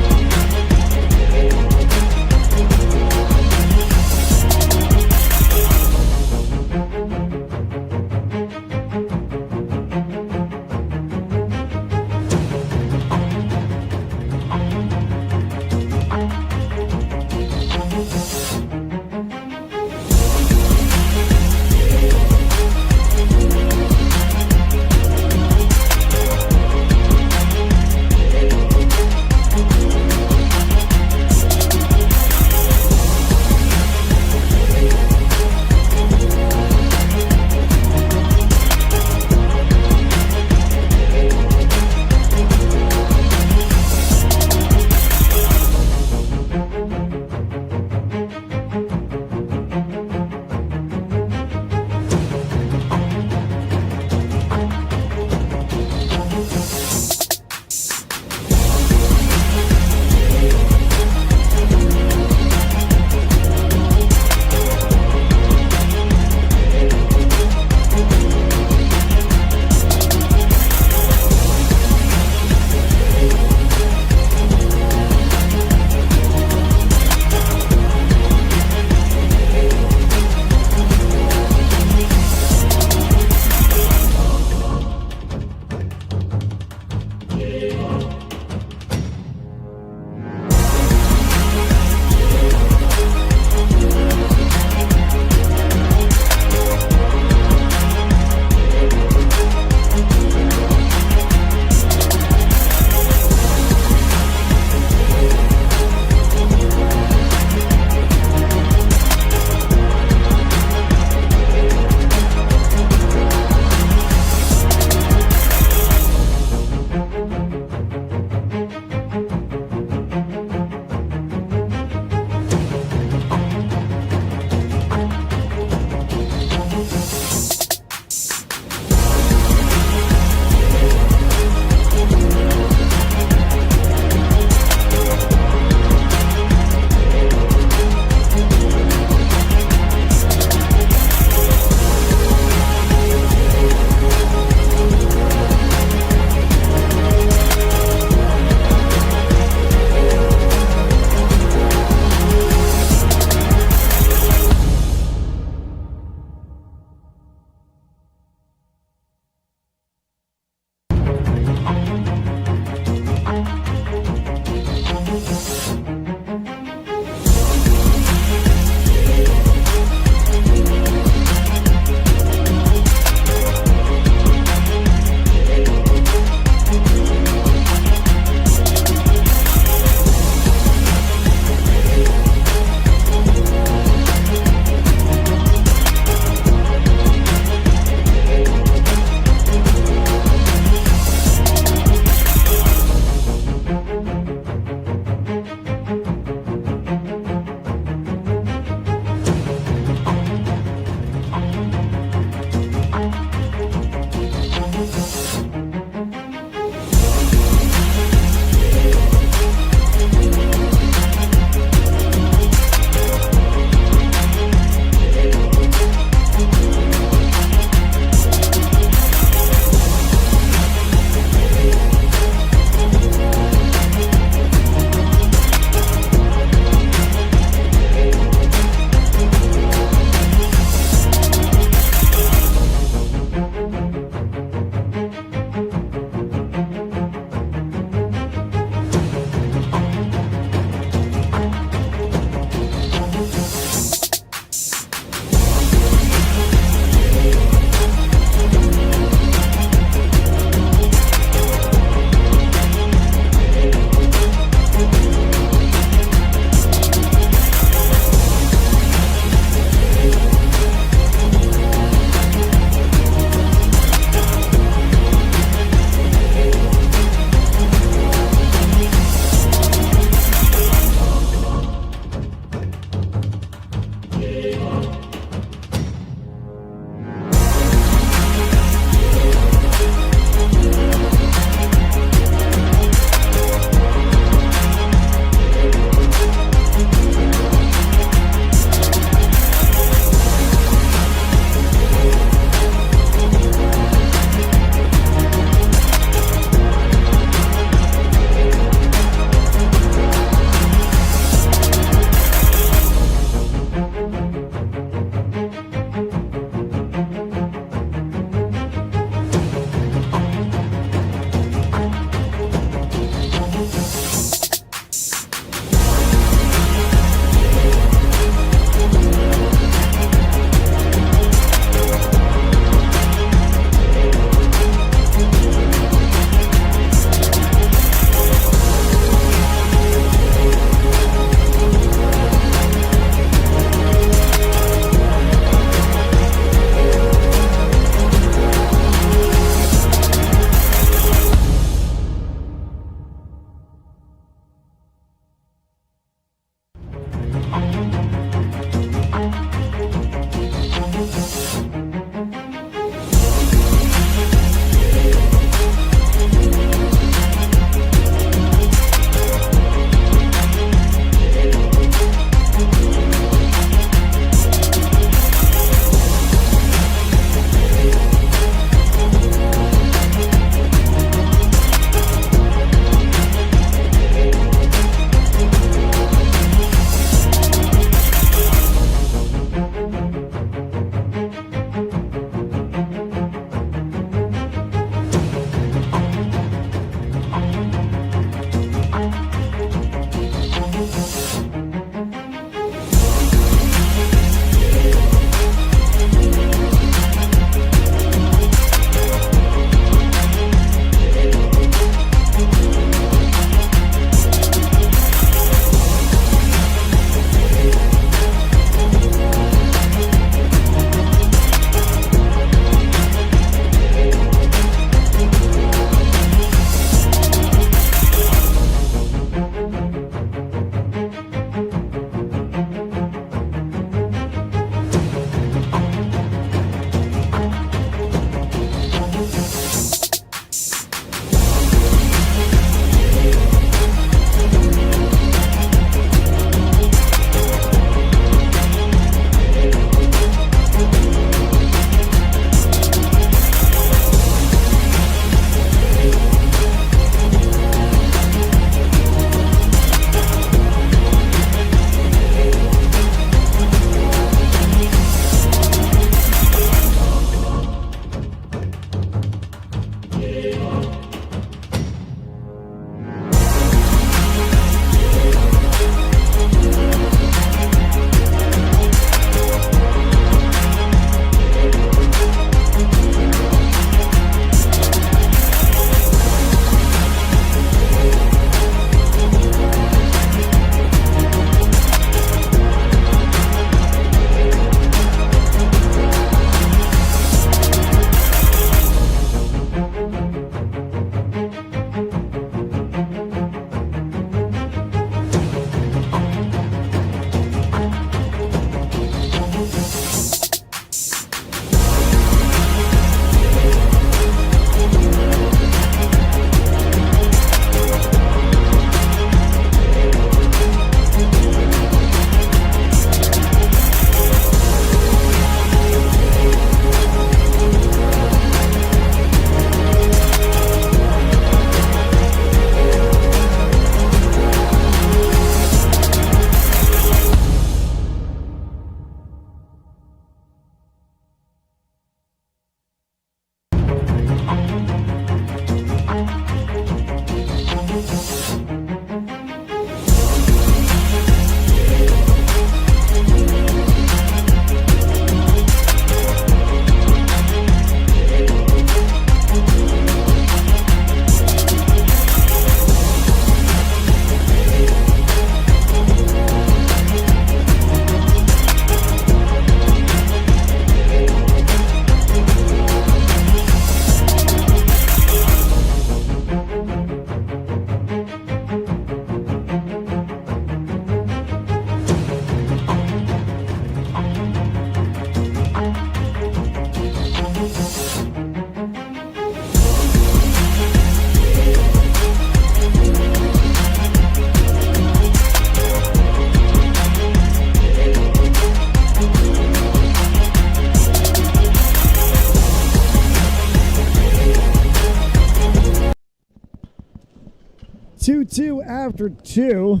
2-2 after 2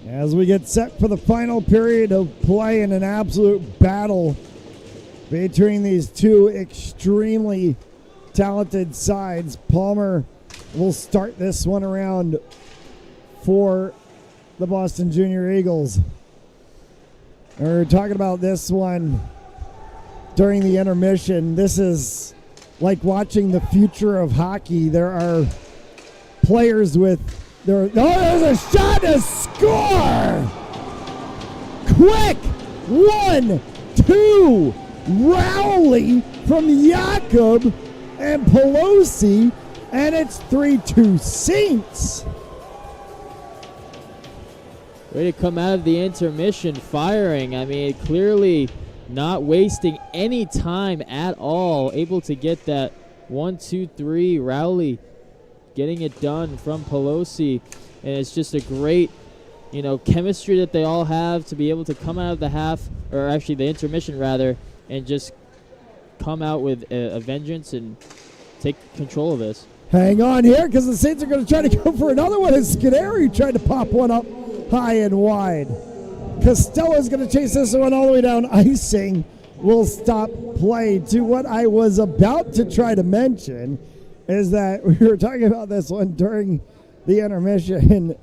as we get set for the final period of play in an absolute battle between these two extremely talented sides. Palmer will start this one around for the Boston Junior Eagles. And we were talking about this one during the intermission. This is like watching the future of hockey. There are players with there's a shot to score! Quick! 1-2 Rowley from Jakob and Pelosi, and it's 3-2 Saints. Way to come out of the intermission firing. I mean, clearly not wasting any time at all. Able to get that 1-2-3 Rowley getting it done from Pelosi. And it's just a great, chemistry that they all have to be able to come out of the half, or actually the intermission rather, and just come out with a vengeance and take control of this. Hang on here, because the Saints are going to try to go for another one as Scuderi tried to pop one up high and wide. Costello's going to chase this one all the way down. Icing will stop play. To what I was about to try to mention is that we were talking about this one during the intermission.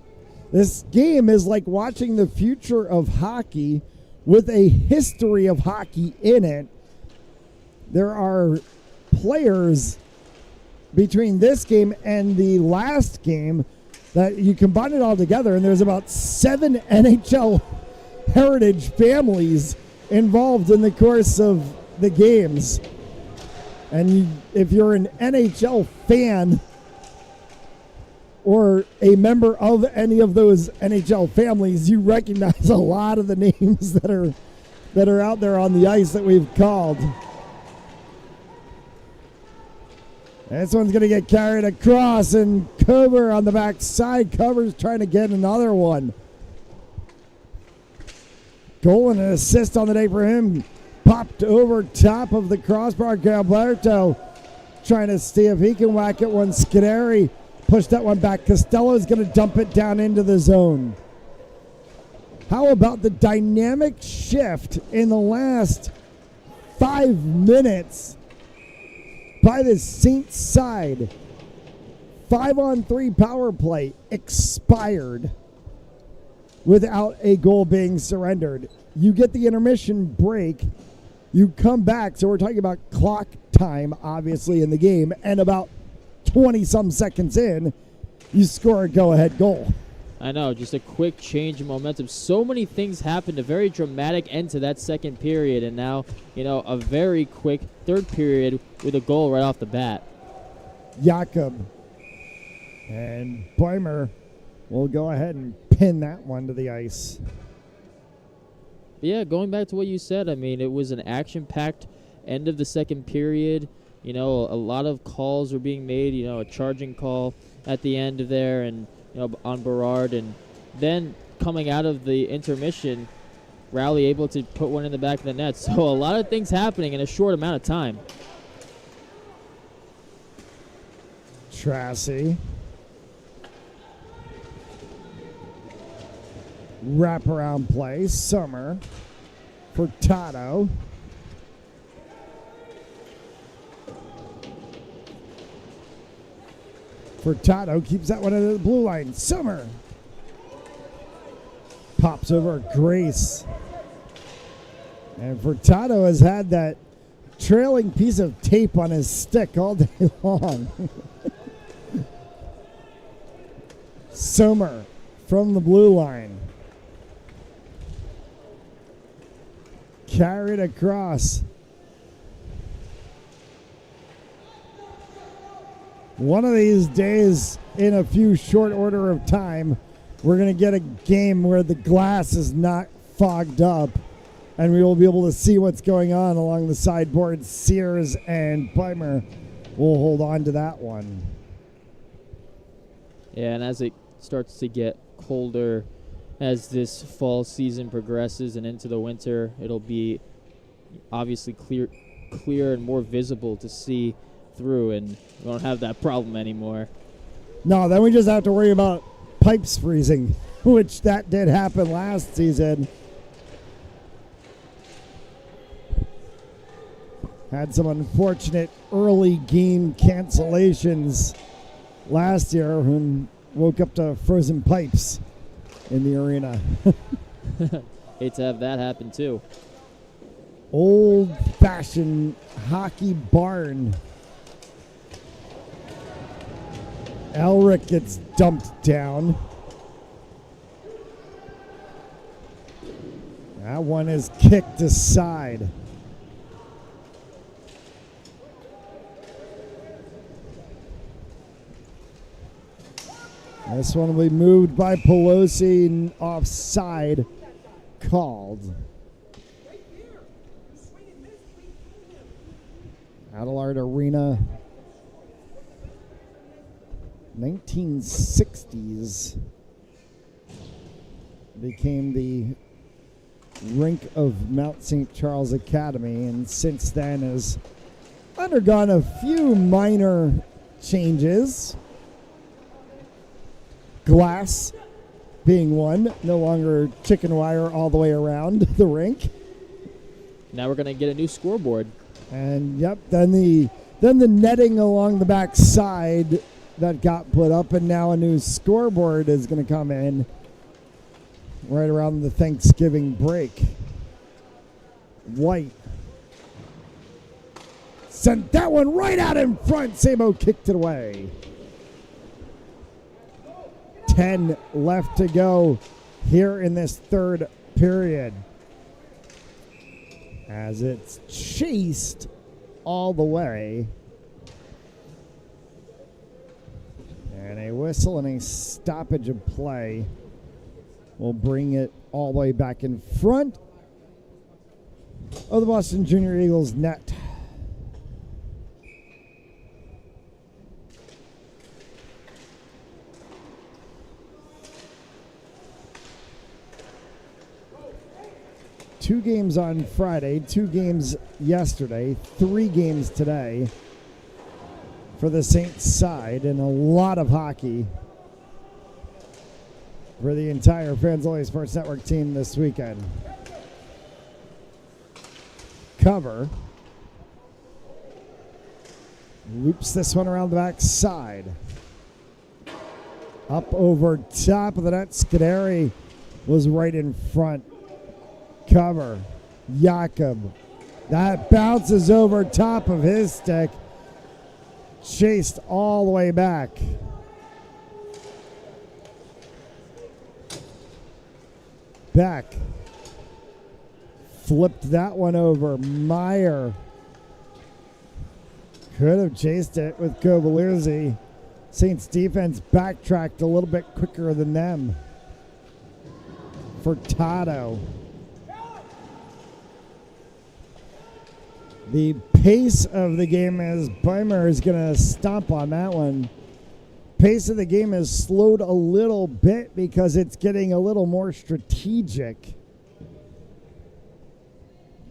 This game is like watching the future of hockey with a history of hockey in it. There are players between this game and the last game that you combine it all together, and there's about 7 NHL heritage families involved in the course of the games. And if you're an NHL fan or a member of any of those NHL families, you recognize a lot of the names that are out there on the ice that we've called. This one's going to get carried across, and Cover on the back side. Cover's trying to get another one. Goal and an assist on the day for him. Popped over top of the crossbar. Gilberto trying to see if he can whack it one. Scuderi pushed that one back. Costello's going to dump it down into the zone. How about the dynamic shift in the last 5 minutes by the Saints side? 5-on-3 power play expired without a goal being surrendered. You get the intermission break. You come back. So we're talking about clock time, obviously, in the game. And about 20-some seconds in, you score a go-ahead goal. I know, just a quick change in momentum. So many things happened, a very dramatic end to that second period, and now, a very quick third period with a goal right off the bat. Jakob and Bäumer will go ahead and pin that one to the ice. But yeah, going back to what you said, I mean, it was an action-packed end of the second period. A lot of calls were being made, a charging call at the end of there, and on Berard, and then coming out of the intermission, Rowley able to put one in the back of the net. So a lot of things happening in a short amount of time. Tracy. Wraparound play. Summer. Furtado. Furtado keeps that one into the blue line. Summer pops over Grace. And Furtado has had that trailing piece of tape on his stick all day long. Sommer from the blue line. Carried across. One of these days, in a few short order of time, we're going to get a game where the glass is not fogged up, and we will be able to see what's going on along the sideboard. Sears and Beimer will hold on to that one. Yeah, and as it starts to get colder, as this fall season progresses and into the winter, it'll be obviously clear and more visible to see through, and we don't have that problem anymore. No, then we just have to worry about pipes freezing, which that did happen last season. Had some unfortunate early game cancellations last year and woke up to frozen pipes in the arena. Hate to have that happen too. Old-fashioned hockey barn. Elric gets dumped down. That one is kicked aside. This one will be moved by Pelosi and offside called. Adelard Arena, 1960s, became the rink of Mount St. Charles Academy, and since then has undergone a few minor changes. Glass being one, no longer chicken wire all the way around the rink. Now we're going to get a new scoreboard. And yep, then the netting along the back side that got put up, and now a new scoreboard is going to come in right around the Thanksgiving break. White sent that one right out in front. Sabo kicked it away. 10 left to go here in this third period, as it's chased all the way. And a whistle and a stoppage of play will bring it all the way back in front of the Boston Junior Eagles net. Two games on Friday, 2 games yesterday, 3 games today for the Saints side, and a lot of hockey for the entire Fans Only Sports Network team this weekend. Cover. Loops this one around the back side. Up over top of the net. Scuderi was right in front. Cover. Jakob. That bounces over top of his stick. Chased all the way back. Back. Flipped that one over. Meyer could have chased it with Kovalirzi. Saints defense backtracked a little bit quicker than them. Furtado. The pace of the game is Beimer is going to stomp on that one. Pace of the game has slowed a little bit because it's getting a little more strategic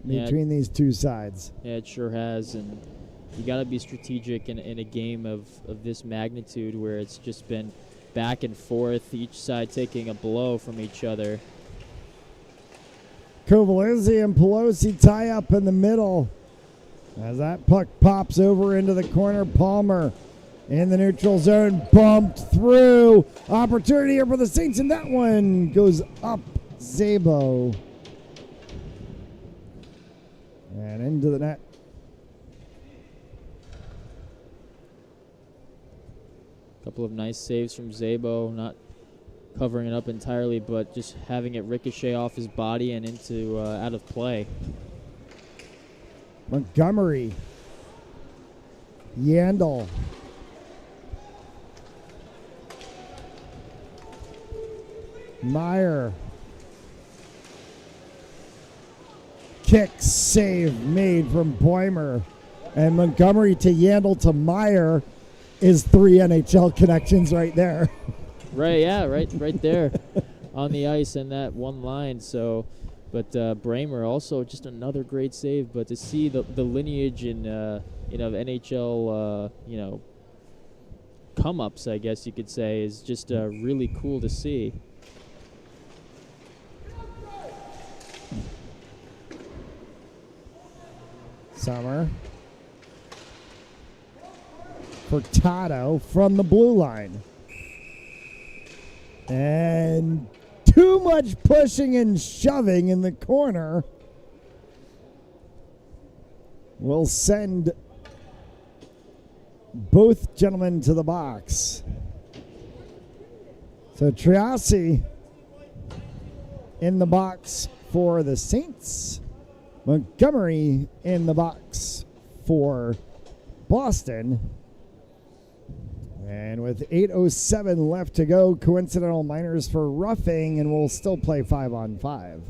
between these two sides. Yeah, it sure has, and you got to be strategic in a game of this magnitude where it's just been back and forth, each side taking a blow from each other. Kovalirzi and Pelosi tie up in the middle. As that puck pops over into the corner, Palmer in the neutral zone, bumped through. Opportunity here for the Saints, and that one goes up Zabo. And into the net. Couple of nice saves from Zabo, not covering it up entirely, but just having it ricochet off his body and into out of play. Montgomery. Yandel. Meyer. Kick save made from Boimer. And Montgomery to Yandel to Meyer is 3 NHL connections right there. Right, yeah, right there on the ice and that one line. So, but Bramer also just another great save. But to see the lineage in NHL come ups, I guess you could say, is just really cool to see. Summer. Furtado from the blue line. And too much pushing and shoving in the corner will send both gentlemen to the box. So Triassi in the box for the Saints. Montgomery in the box for Boston. And with 8:07 left to go, coincidental minors for roughing, and we'll still play 5-on-5.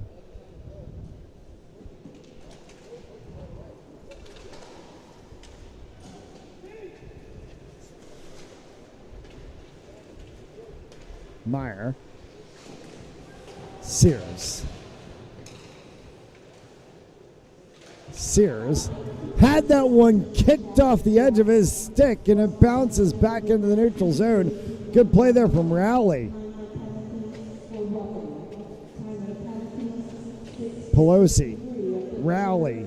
Meyer. Sears. Sears had that one kicked off the edge of his stick, and it bounces back into the neutral zone. Good play there from Rowley. Pelosi. Rowley.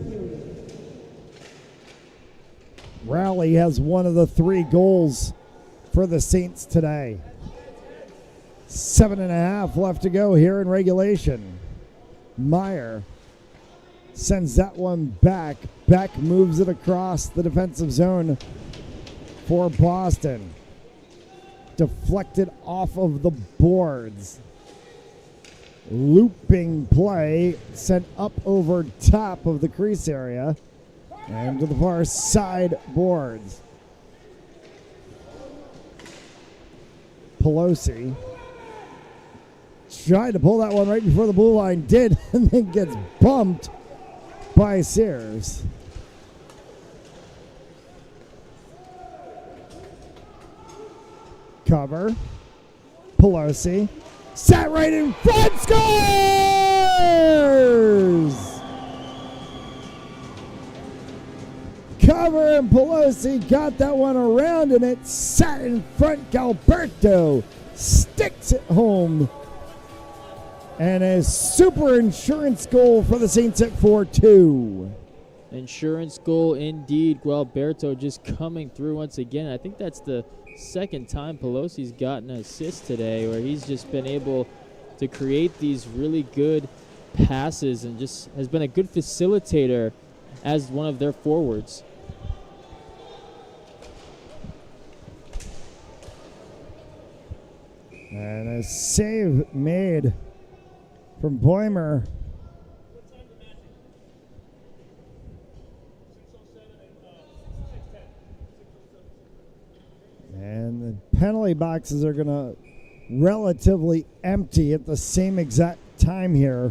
Rowley has one of the 3 goals for the Saints today. 7.5 left to go here in regulation. Meyer sends that one back. Beck moves it across the defensive zone for Boston. Deflected off of the boards. Looping play sent up over top of the crease area and to the far side boards. Pelosi tried to pull that one right before the blue line, did, and then gets bumped by Sears. Cover. Pelosi. Sat right in front. Scores! Cover, and Pelosi got that one around, and it sat in front. Galberto sticks it home. And a super insurance goal for the Saints at 4-2. Insurance goal indeed. Gualberto just coming through once again. I think that's the second time Pelosi's gotten an assist today, where he's just been able to create these really good passes and just has been a good facilitator as one of their forwards. And a save made from Boimer. And the penalty boxes are going to relatively empty at the same exact time here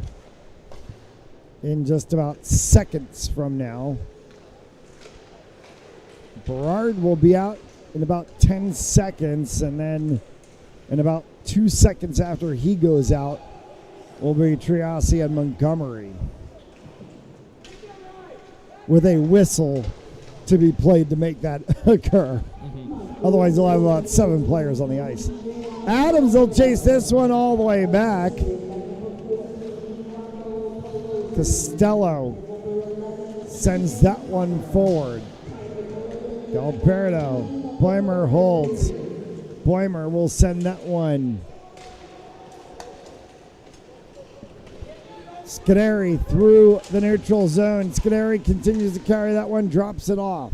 in just about seconds from now. Berard will be out in about 10 seconds, and then in about 2 seconds after he goes out will be Triassi and Montgomery, with a whistle to be played to make that occur. Otherwise, they'll have about 7 players on the ice. Adams will chase this one all the way back. Costello sends that one forward. Galberto Boimer holds. Boimer will send that one. Scuderi through the neutral zone. Scuderi continues to carry that one, drops it off.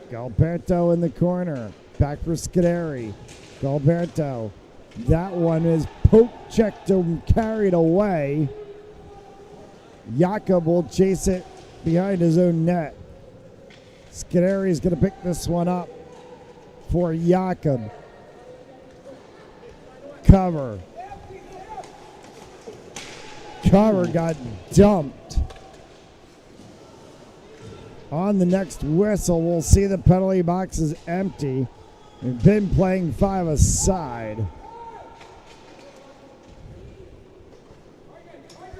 Galberto in the corner. Back for Scuderi. Galberto. That one is poke checked and carried away. Jakob will chase it behind his own net. Scuderi is going to pick this one up for Jakob. Cover got dumped. On the next whistle, we'll see the penalty box is empty. We've been playing 5-a-side.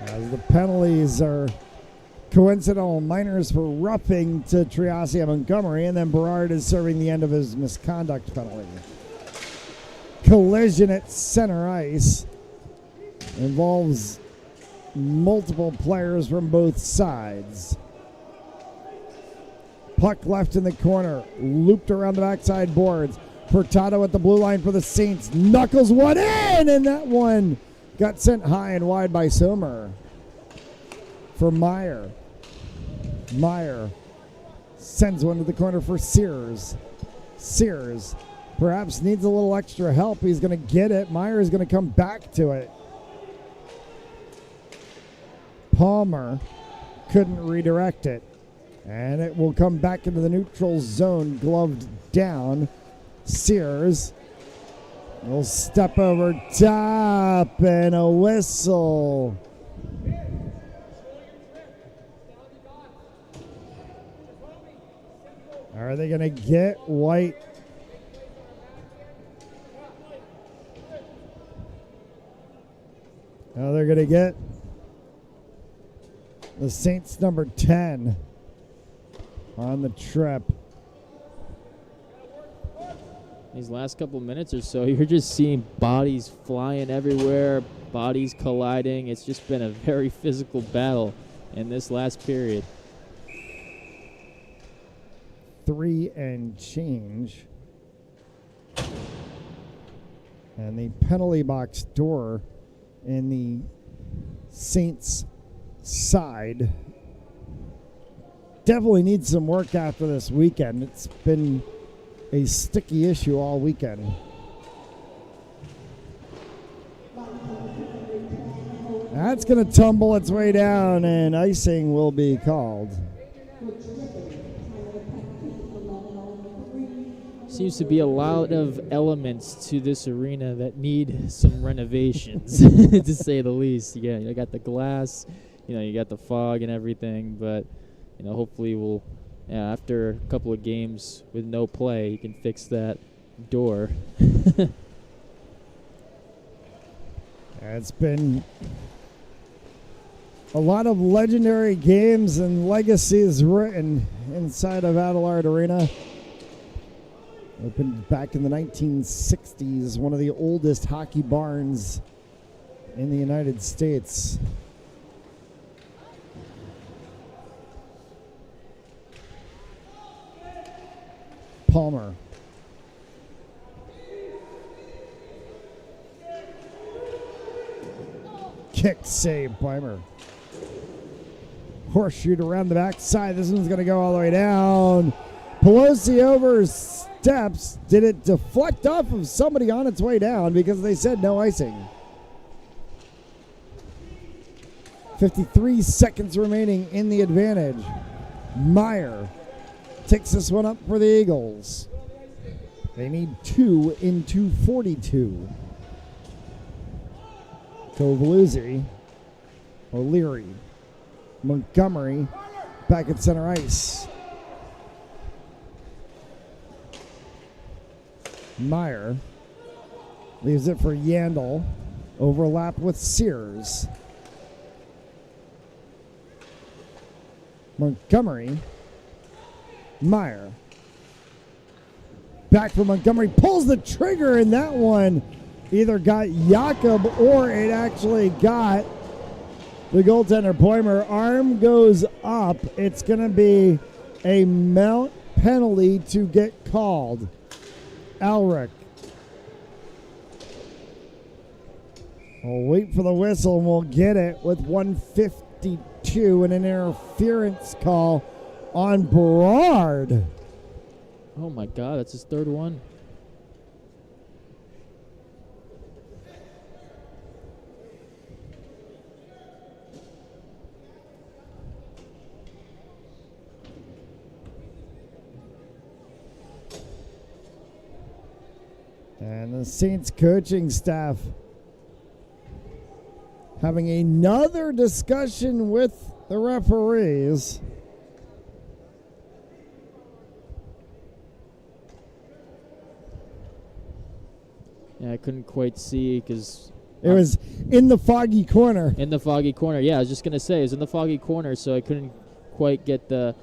As the penalties are coincidental minors for roughing to Triasi and Montgomery, and then Berard is serving the end of his misconduct penalty. Collision at center ice involves multiple players from both sides. Puck left in the corner, looped around the backside boards. Furtado at the blue line for the Saints, knuckles one in, and that one got sent high and wide by Sommer. For Meyer. Meyer sends one to the corner for Sears. Sears perhaps needs a little extra help. He's going to get it. Meyer is going to come back to it. Palmer couldn't redirect it. And it will come back into the neutral zone, gloved down. Sears will step over top and a whistle. Are they going to get White? No, they're going to get the Saints number 10 on the trip. These last couple minutes or so, you're just seeing bodies flying everywhere, bodies colliding. It's just been a very physical battle in this last period. 3 and change. And the penalty box door in the Saints side definitely needs some work after this weekend. It's been a sticky issue all weekend. That's going to tumble its way down, and icing will be called. Seems to be a lot of elements to this arena that need some renovations, to say the least. Yeah, you got the glass, you got the fog and everything, but hopefully we'll, after a couple of games with no play, you can fix that door. It's been a lot of legendary games and legacies written inside of Adelard Arena. Opened back in the 1960s, one of the oldest hockey barns in the United States. Palmer. Kick save, Palmer. Horseshoe around the backside. This one's going to go all the way down. Pelosi over steps. Did it deflect off of somebody on its way down because they said no icing? 53 seconds remaining in the advantage. Meyer takes this one up for the Eagles. They need 2 in 2:42. Kovaluzzi, O'Leary, Montgomery back at center ice. Meyer leaves it for Yandel. Overlap with Sears. Montgomery. Meyer. Back for Montgomery. Pulls the trigger, and that one either got Jakob or it actually got the goaltender. Boimer. Arm goes up. It's going to be a Mount penalty to get called. Elric. We'll wait for the whistle and we'll get it with 1:52 and an interference call on Berard. Oh my God, that's his third one. And the Saints coaching staff having another discussion with the referees. Yeah, I couldn't quite see because it was in the foggy corner. In the foggy corner. Yeah, I was just going to say it was in the foggy corner, so I couldn't quite get the,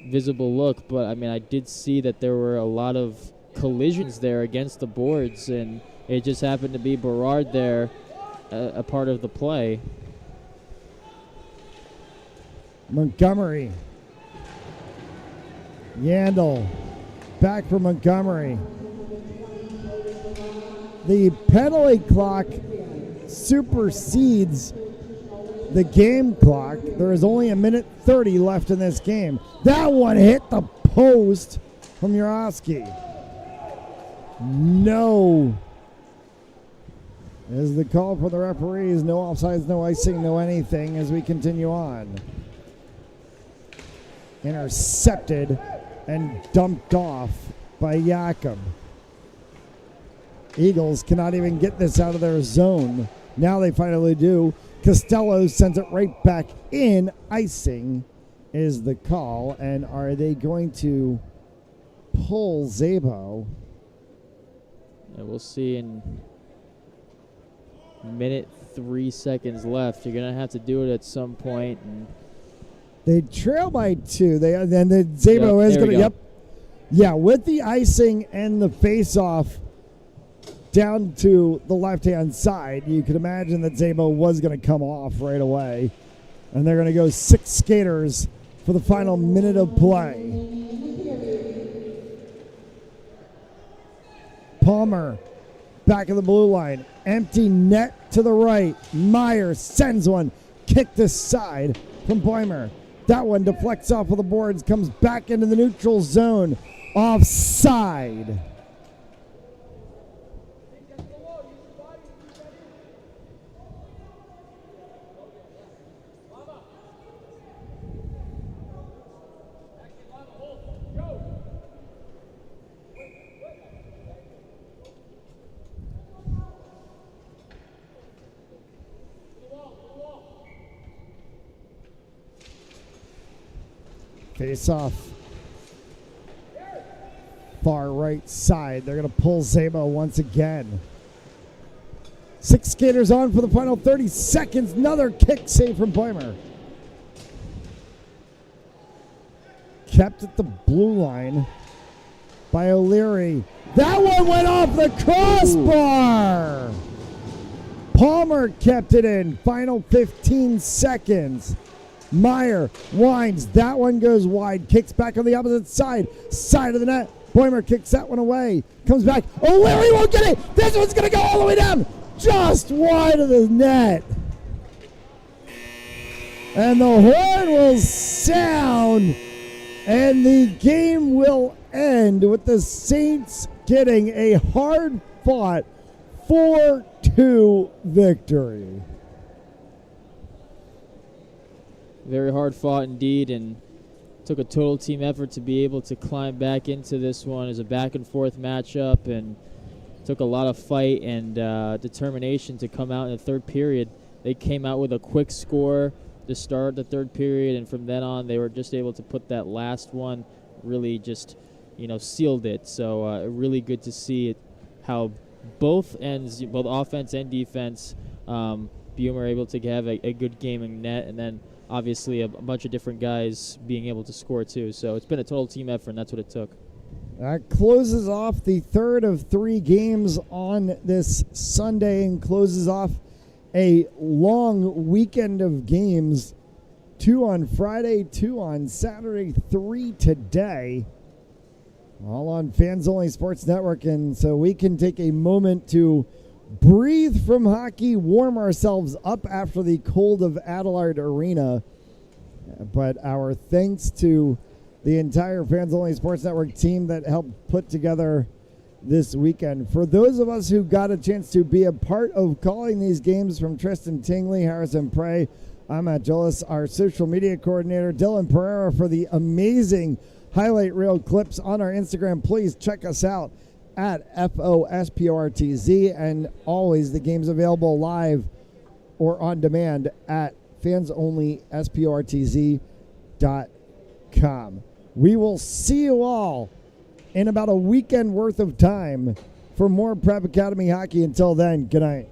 visible look. But, I mean, I did see that there were a lot of collisions there against the boards, and it just happened to be Berard there, a part of the play. Montgomery. Yandel. Back for Montgomery. The penalty clock supersedes the game clock. There is only 1:30 left in this game. That one hit the post from Urowski. No. Is the call for the referees. No offsides, no icing, no anything as we continue on. Intercepted and dumped off by Jakob. Eagles cannot even get this out of their zone. Now they finally do. Costello sends it right back in. Icing is the call. And are they going to pull Szabo? And we'll see in 3 seconds left. You're going to have to do it at some point. And they trail by 2. Then the Szabo is going to. Yep. Yeah, with the icing and the face-off down to the left-hand side, you could imagine that Szabo was going to come off right away. And they're going to go 6 skaters for the final minute of play. Palmer back of the blue line. Empty net to the right. Meyer sends one. Kicked aside from Boimer. That one deflects off of the boards. Comes back into the neutral zone. Offside. Face off. Far right side. They're going to pull Szabo once again. 6 skaters on for the final 30 seconds. Another kick save from Boimer. Kept at the blue line by O'Leary. That one went off the crossbar. Palmer kept it in. Final 15 seconds. Meyer winds. That one goes wide. Kicks back on the opposite side. Side of the net. Boimer kicks that one away. Comes back. O'Leary won't get it. This one's going to go all the way down. Just wide of the net. And the horn will sound. And the game will end with the Saints getting a hard-fought 4-2 victory. Very hard fought indeed, and took a total team effort to be able to climb back into this one as a back and forth matchup, and took a lot of fight and determination to come out in the third period. They came out with a quick score to start the third period, and from then on they were just able to put that last one, really just sealed it. So really good to see it, how both ends, both offense and defense, Bumer able to have a good game in net, and then obviously a bunch of different guys being able to score too. So it's been a total team effort, and that's what it took. That closes off the third of 3 games on this Sunday and closes off a long weekend of games 2 on Friday, 2 on Saturday, 3 today. All on Fans Only Sports Network. And so we can take a moment to breathe from hockey, warm ourselves up after the cold of Adelard Arena. But our thanks to the entire Fans Only Sports Network team that helped put together this weekend. For those of us who got a chance to be a part of calling these games, from Tristan Tingley, Harrison Prey, I'm Matt Gillis, our social media coordinator, Dylan Pereira, for the amazing highlight reel clips on our Instagram. Please check us out at FOSPORTZ, and always the game's available live or on demand at fansonlysportz.com. We will see you all in about a weekend worth of time for more Prep Academy hockey. Until then, good night.